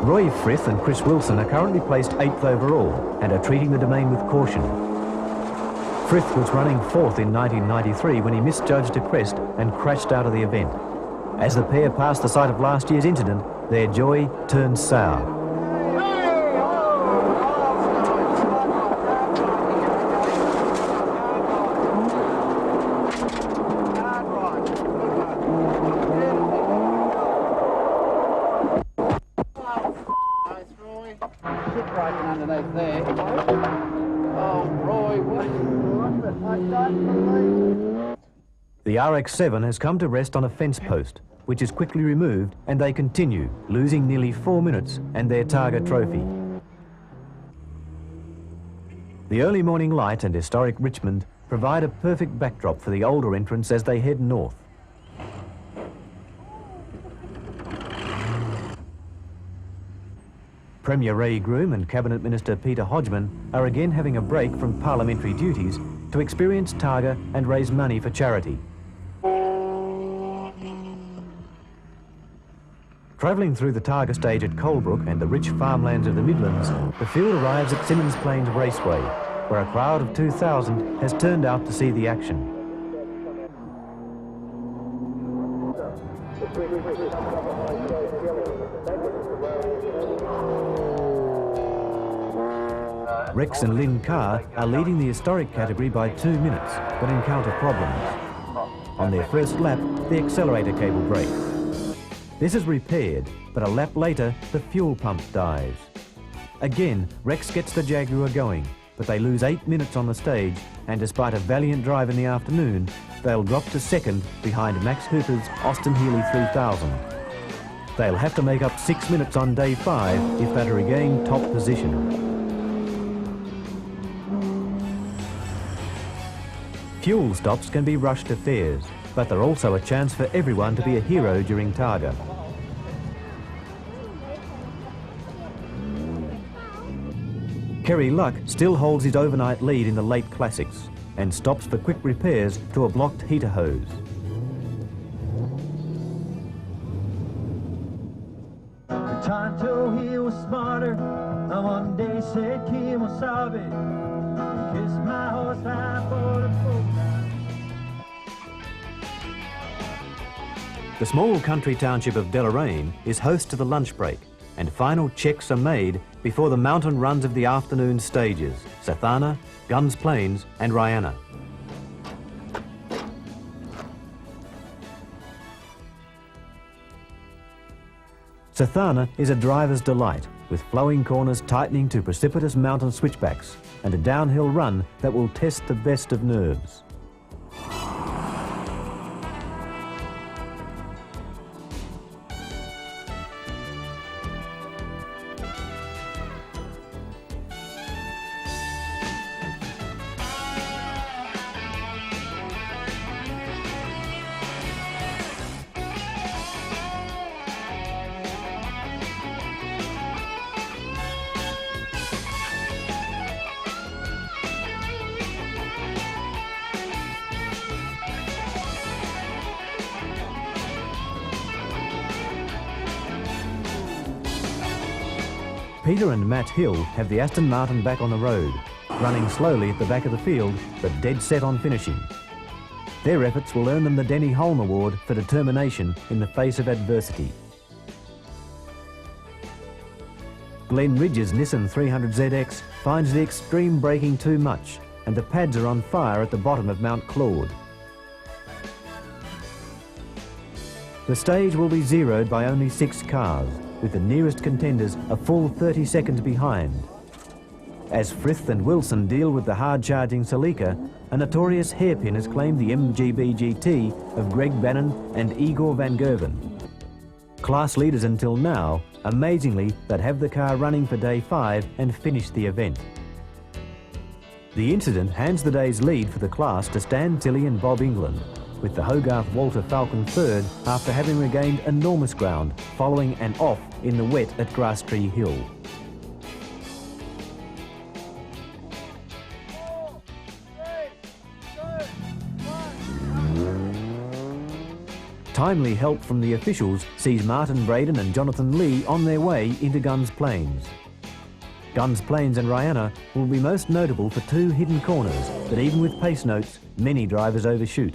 Roy Frith and Chris Wilson are currently placed 8th overall and are treating the domain with caution. Frith was running fourth in 1993 when he misjudged a crest and crashed out of the event. As the pair passed the site of last year's incident, their joy turned sour. Underneath there. Oh, Roy, what? I don't believe. The RX-7 has come to rest on a fence post, which is quickly removed, and they continue, losing nearly 4 minutes and their TARGA trophy. The early morning light and historic Richmond provide a perfect backdrop for the older entrants as they head north. Premier Ray Groom and Cabinet Minister Peter Hodgman are again having a break from parliamentary duties to experience TARGA and raise money for charity. Travelling through the TARGA stage at Colebrook and the rich farmlands of the Midlands, the field arrives at Simmons Plains Raceway, where a crowd of 2,000 has turned out to see the action. Rex and Lynn Carr are leading the historic category by 2 minutes, but encounter problems. On their first lap, the accelerator cable breaks. This is repaired, but a lap later, the fuel pump dies. Again, Rex gets the Jaguar going, but they lose 8 minutes on the stage, and despite a valiant drive in the afternoon, they'll drop to second behind Max Hooper's Austin Healey 3000. They'll have to make up 6 minutes on day 5 if they're to regain top position. Fuel stops can be rushed affairs, but they're also a chance for everyone to be a hero during TARGA. Kerry Luck still holds his overnight lead in the late classics and stops for quick repairs to a blocked heater hose. The time told he was smarter. I one day said Kemosabe. Kiss my horse high for the full. The small country township of Deloraine is host to the lunch break, and final checks are made before the mountain runs of the afternoon stages, Sathana, Guns Plains and Rihanna. Sathana is a driver's delight, with flowing corners tightening to precipitous mountain switchbacks and a downhill run that will test the best of nerves. Peter and Matt Hill have the Aston Martin back on the road, running slowly at the back of the field, but dead set on finishing. Their efforts will earn them the Denny Holm Award for determination in the face of adversity. Glen Ridge's Nissan 300ZX finds the extreme braking too much, and the pads are on fire at the bottom of Mount Claude. The stage will be zeroed by only 6 cars, with the nearest contenders a full 30 seconds behind. As Frith and Wilson deal with the hard-charging Celica, a notorious hairpin has claimed the MGB GT of Greg Bannon and Igor Van Gerven. Class leaders until now, amazingly, that have the car running for day 5 and finish the event. The incident hands the day's lead for the class to Stan Tilley and Bob England, with the Hogarth Walter Falcon third after having regained enormous ground following an off in the wet at Grasstree Hill. Timely help from the officials sees Martin Braden and Jonathan Lee on their way into Guns Plains. Guns, Plains and Raine will be most notable for two hidden corners that even with pace notes, many drivers overshoot.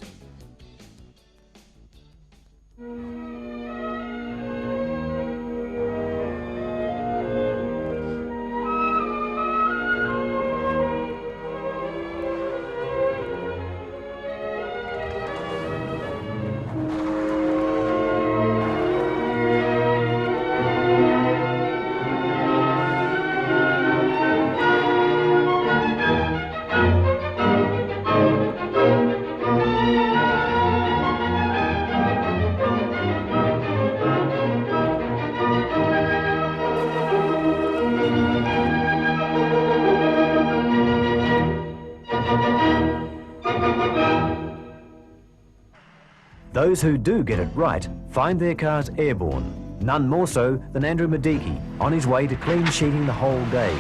Those who do get it right find their cars airborne, none more so than Andrew Miedecke, on his way to clean sheeting the whole day.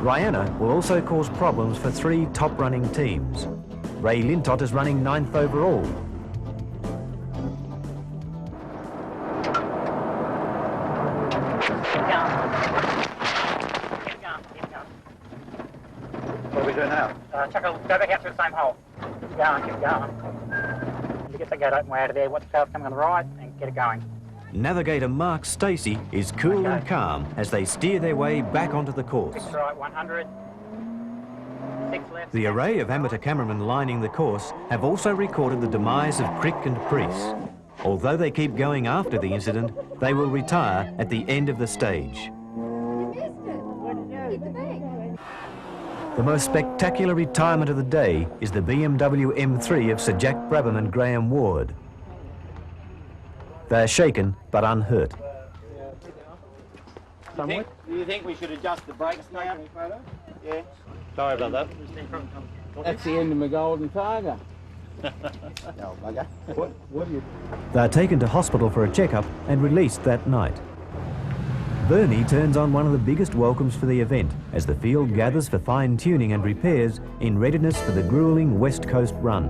Raine will also cause problems for three top-running teams. Ray Lintott is running 9th overall. What do we do now? Chuckle, go back out through the same hole. Keep going, keep going. You get the gate open way out of there, watch the cars coming on the right and get it going. Navigator Mark Stacey is cool and calm as they steer their way back onto the course. 6 right, 100. 6 left. The array of amateur cameramen lining the course have also recorded the demise of Crick and Preece. Although they keep going after the incident, they will retire at the end of the stage. The most spectacular retirement of the day is the BMW M3 of Sir Jack Brabham and Graham Ward. They are shaken but unhurt. Do you think we should adjust the brakes now? Yeah. Sorry about that. That's the end of my golden Targa. They are taken to hospital for a checkup and released that night. Burnie turns on one of the biggest welcomes for the event as the field gathers for fine-tuning and repairs in readiness for the gruelling West Coast run.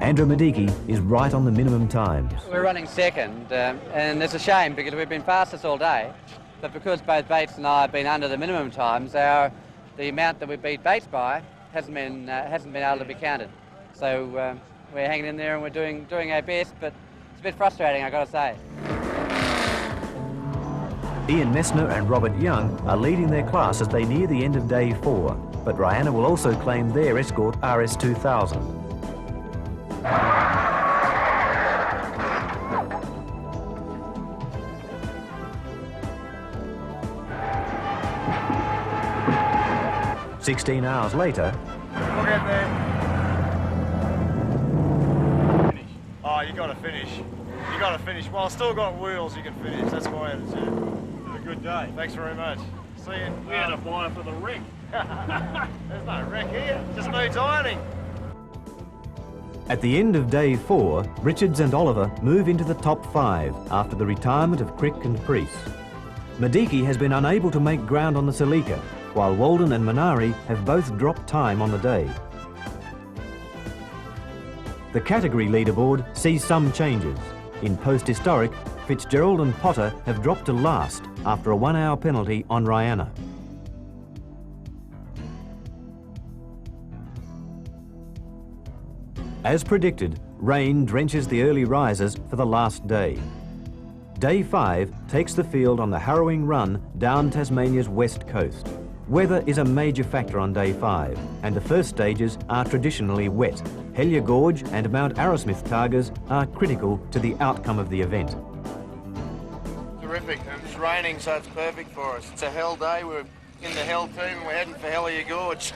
Andrew Miedecke is right on the minimum times. We're running second, and it's a shame because we've been fastest all day, but because both Bates and I have been under the minimum times, the amount that we beat Bates by hasn't been able to be counted. So we're hanging in there and we're doing our best, but it's a bit frustrating, I've got to say. Ian Messner and Robert Young are leading their class as they near the end of day 4, but Raine will also claim their Escort RS2000. "16 hours later..." Look at there. Finish. Oh, you got to finish. You got to finish. While still got wheels, you can finish. That's my attitude. Have a good day. Thanks very much. See you. We had a fire for the wreck. There's no wreck here. Just needs ironing. At the end of day 4, Richards and Oliver move into the top 5 after the retirement of Crick and Preece. Miedecke has been unable to make ground on the Celica, while Waldon and Munari have both dropped time on the day. The category leaderboard sees some changes. In post-historic, Fitzgerald and Potter have dropped to last after a 1-hour penalty on Raine. As predicted, rain drenches the early risers for the last day. Day 5 takes the field on the harrowing run down Tasmania's west coast. Weather is a major factor on day 5, and the first stages are traditionally wet. Hellier Gorge and Mount Arrowsmith Targas are critical to the outcome of the event. Terrific, and it's raining, so it's perfect for us. It's a hell day. We're in the hell team and we're heading for Hellier Gorge.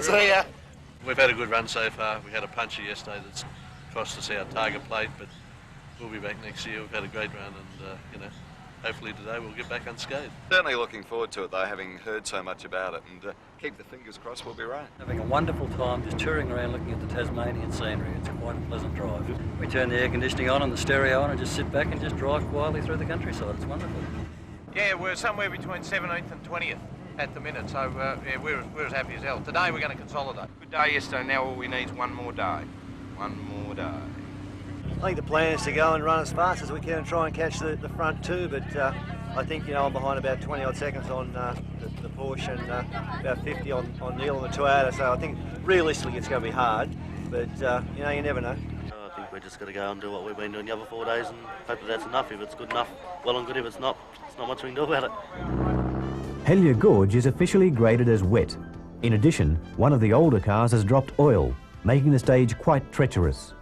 See ya. We've had a good run so far. We had a puncher yesterday that's cost us our target plate, but we'll be back next year. We've had a great run, and hopefully today we'll get back unscathed. Certainly looking forward to it though, having heard so much about it, and keep the fingers crossed, we'll be right. Having a wonderful time just touring around looking at the Tasmanian scenery. It's quite a pleasant drive. We turn the air conditioning on and the stereo on and just sit back and just drive quietly through the countryside. It's wonderful. Yeah, we're somewhere between 17th and 20th at the minute, so yeah, we're as happy as hell. Today we're going to consolidate. Good day yesterday, now all we need is one more day. One more day. I think the plan is to go and run as fast as we can and try and catch the front two, but I think, you know, I'm behind about 20 odd seconds on the Porsche and about 50 on Neil and the Toyota, so I think realistically it's going to be hard, but you know, you never know. I think we're just going to go and do what we've been doing the other 4 days and hope that that's enough. If it's good enough, well and good. If it's not much we can do about it. Hellyer Gorge is officially graded as wet. In addition, one of the older cars has dropped oil, making the stage quite treacherous.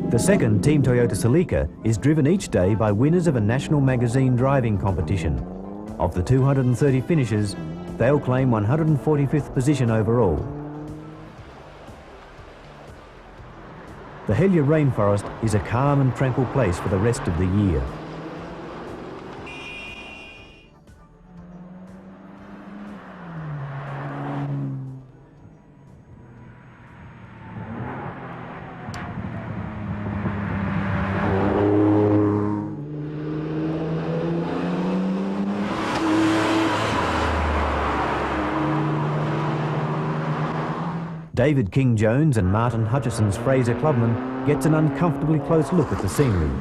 The second Team Toyota Celica is driven each day by winners of a national magazine driving competition. Of the 230 finishers, they'll claim 145th position overall. The Hellyer rainforest is a calm and tranquil place for the rest of the year. David King-Jones and Martin Hutchison's Fraser Clubman gets an uncomfortably close look at the scenery.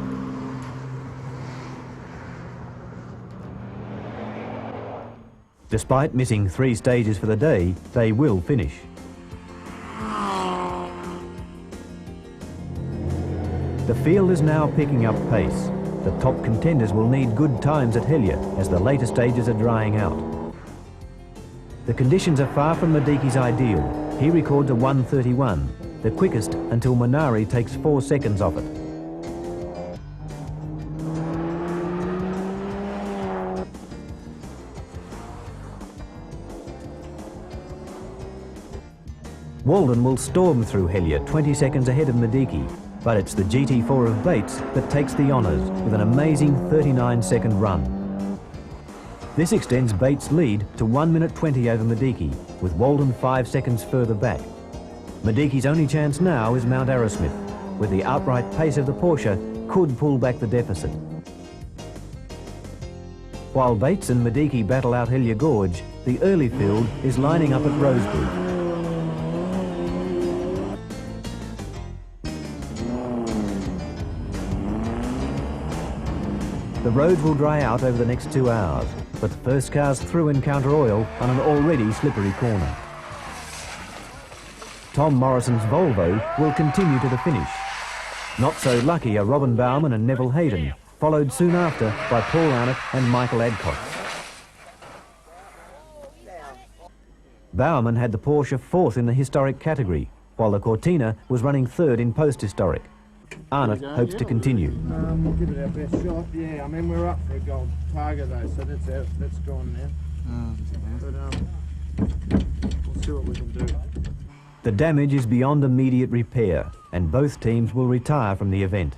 Despite missing 3 stages for the day, they will finish. The field is now picking up pace. The top contenders will need good times at Hellyer as the later stages are drying out. The conditions are far from Miedecke's ideal. He records a 1:31, the quickest until Munari takes 4 seconds off it. Waldon will storm through Hellyer 20 seconds ahead of Miedecke, but it's the GT4 of Bates that takes the honours with an amazing 39-second run. This extends Bates' lead to 1 minute 20 over Miedecke, with Waldon 5 seconds further back. Miedecke's only chance now is Mount Arrowsmith, where the outright pace of the Porsche could pull back the deficit. While Bates and Miedecke battle out Hellyer Gorge, the early field is lining up at Rosebery. The roads will dry out over the next 2 hours, but the first cars through encounter oil on an already slippery corner. Tom Morrison's Volvo will continue to the finish. Not so lucky are Robin Bauman and Neville Hayden, followed soon after by Paul Arnott and Michael Adcock. Bauman had the Porsche 4th in the historic category, while the Cortina was running 3rd in post-historic. Arnott hopes to continue. We'll give it our best shot. Yeah, I mean, we're up for a gold target though, so that's gone now. But we'll see what we can do. The damage is beyond immediate repair, and both teams will retire from the event.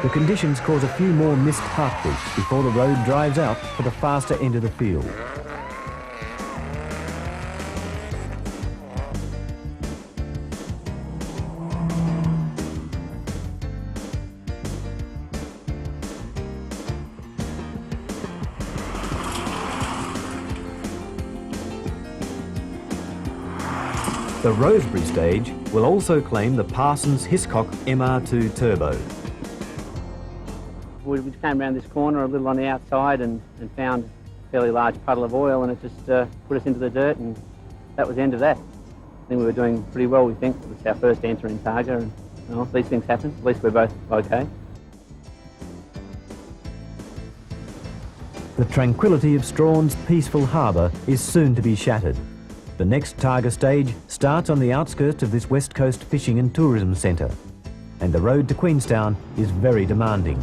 The conditions cause a few more missed heartbeats before the road drives out for the faster end of the field. The Rosebery stage will also claim the Parsons Hiscock MR2 Turbo. We came around this corner a little on the outside and found a fairly large puddle of oil, and it just put us into the dirt, and that was the end of that. I think we were doing pretty well, we think. It was our first enter in Targa, and you know, these things happen. At least we're both okay. The tranquility of Strawn's peaceful harbour is soon to be shattered. The next Targa stage starts on the outskirts of this West Coast fishing and tourism centre, and the road to Queenstown is very demanding.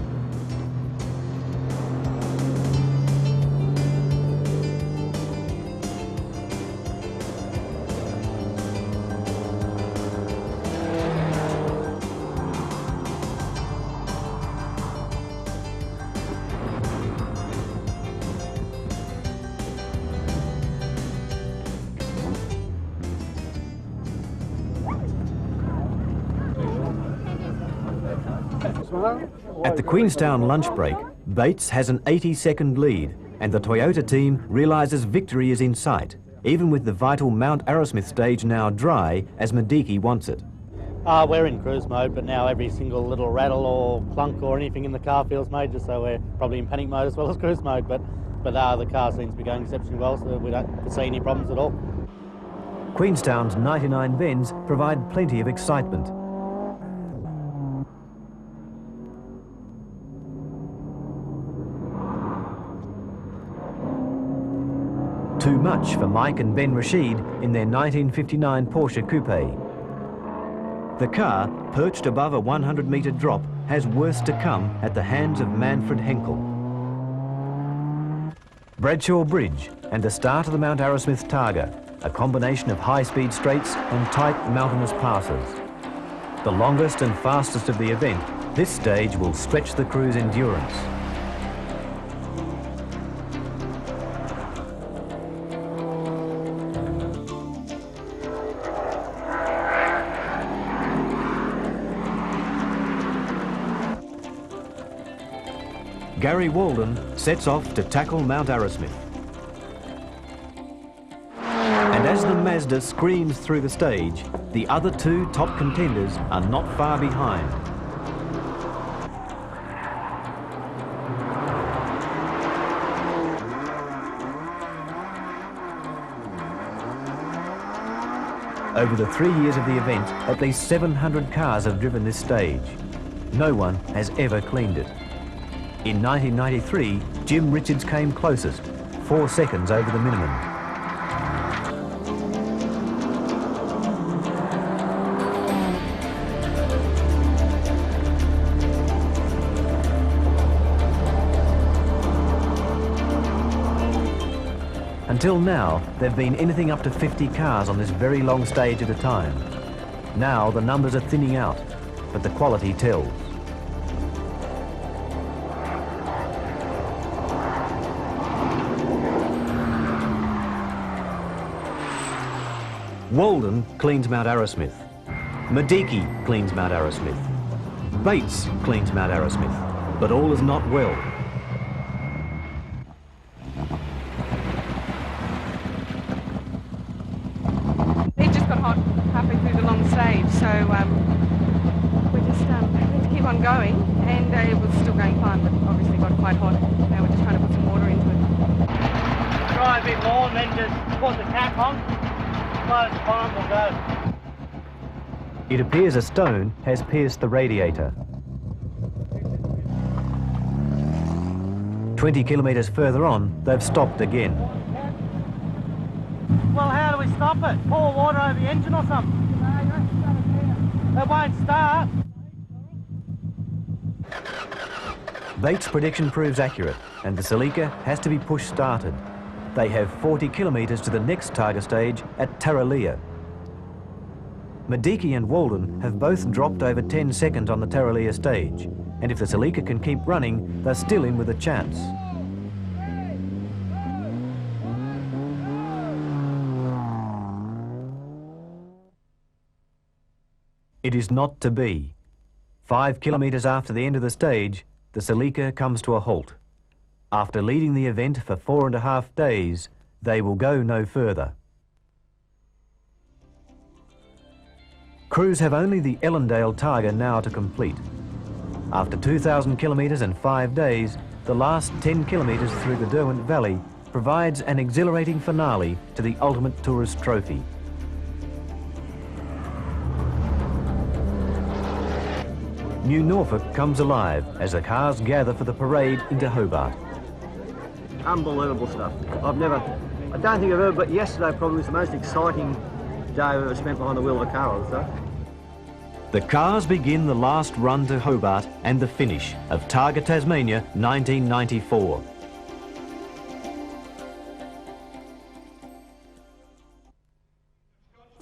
At the Queenstown lunch break, Bates has an 80-second lead, and the Toyota team realises victory is in sight, even with the vital Mount Arrowsmith stage now dry as Miedecke wants it. We're in cruise mode, but now every single little rattle or clunk or anything in the car feels major, so we're probably in panic mode as well as cruise mode, but the car seems to be going exceptionally well, so we don't foresee any problems at all. Queenstown's 99 Vens provide plenty of excitement. Too much for Mike and Ben Rashid in their 1959 Porsche Coupe. The car, perched above a 100-metre drop, has worse to come at the hands of Manfred Henkel. Bradshaw Bridge and the start of the Mount Arrowsmith Targa, a combination of high-speed straights and tight mountainous passes. The longest and fastest of the event, this stage will stretch the crew's endurance. Gary Waldon sets off to tackle Mount Arrowsmith. And as the Mazda screams through the stage, the other two top contenders are not far behind. Over the 3 years of the event, at least 700 cars have driven this stage. No one has ever cleaned it. In 1993, Jim Richards came closest, 4 seconds over the minimum. Until now, there have been anything up to 50 cars on this very long stage at a time. Now the numbers are thinning out, but the quality tells. Waldon cleans Mount Arrowsmith. Miedecke cleans Mount Arrowsmith. Bates cleans Mount Arrowsmith. But all is not well. It just got hot halfway through the long stage, so we just had to keep on going, and it was still going fine, but obviously got quite hot. Now we're just trying to put some water into it. Try a bit more and then just put the cap on. Time will go. It appears a stone has pierced the radiator. 20 kilometres further on, they've stopped again. Well, how do we stop it? Pour water over the engine or something? It won't start. Bates' prediction proves accurate, and the Celica has to be push-started. They have 40 kilometres to the next Targa stage at Tarraleah. Miedecke and Waldon have both dropped over 10 seconds on the Tarraleah stage, and if the Celica can keep running, they're still in with a chance. It is not to be. 5 kilometres after the end of the stage, the Celica comes to a halt. After leading the event for 4.5 days, they will go no further. Crews have only the Ellendale Targa now to complete. After 2,000 kilometres and 5 days, the last 10 kilometres through the Derwent Valley provides an exhilarating finale to the ultimate tourist trophy. New Norfolk comes alive as the cars gather for the parade into Hobart. Unbelievable stuff. I don't think I've ever, but yesterday probably was the most exciting day I've ever spent behind the wheel of a car, I would say. The cars begin the last run to Hobart and the finish of Targa Tasmania 1994.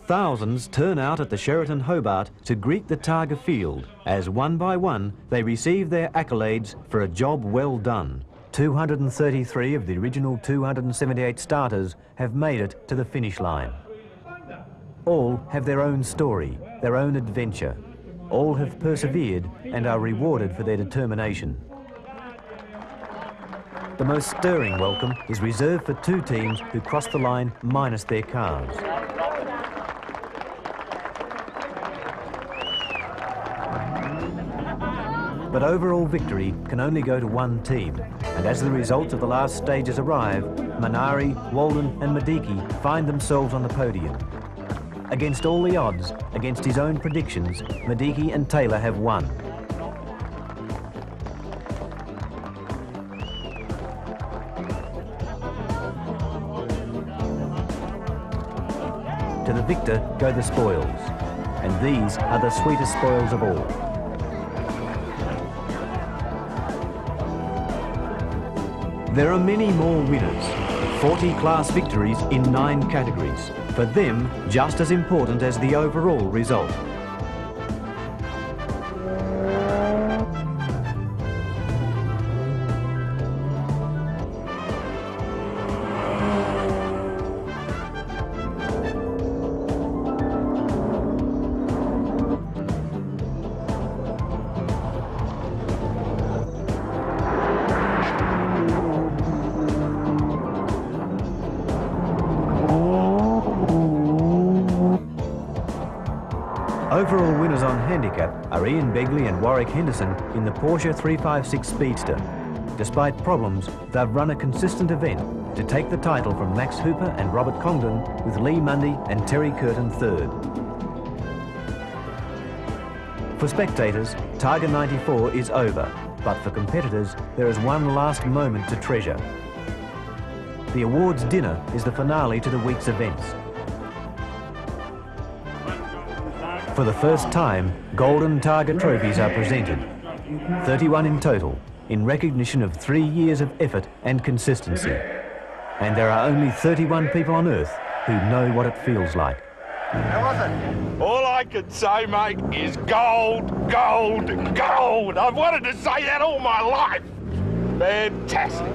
Thousands turn out at the Sheraton Hobart to greet the Targa field as one by one they receive their accolades for a job well done. 233 of the original 278 starters have made it to the finish line. All have their own story, their own adventure. all have persevered and are rewarded for their determination. The most stirring welcome is reserved for 2 teams who cross the line minus their cars. But overall victory can only go to 1 team, and as the results of the last stages arrive, Munari, Waldon and Miedecke find themselves on the podium. Against all the odds, against his own predictions, Miedecke and Taylor have won. To the victor go the spoils, and these are the sweetest spoils of all. There are many more winners, 40 class victories in 9 categories, for them just as important as the overall result. Overall winners on handicap are Ian Begley and Warwick Henderson in the Porsche 356 Speedster. Despite problems, they've run a consistent event to take the title from Max Hooper and Robert Congdon, with Lee Mundy and Terry Curtin third. For spectators, Targa 94 is over, but for competitors, there is one last moment to treasure. The awards dinner is the finale to the week's events. For the first time, golden Targa trophies are presented, 31 in total, in recognition of 3 years of effort and consistency. And there are only 31 people on Earth who know what it feels like. How was it? All I can say, mate, is gold, gold, gold. I've wanted to say that all my life. Fantastic.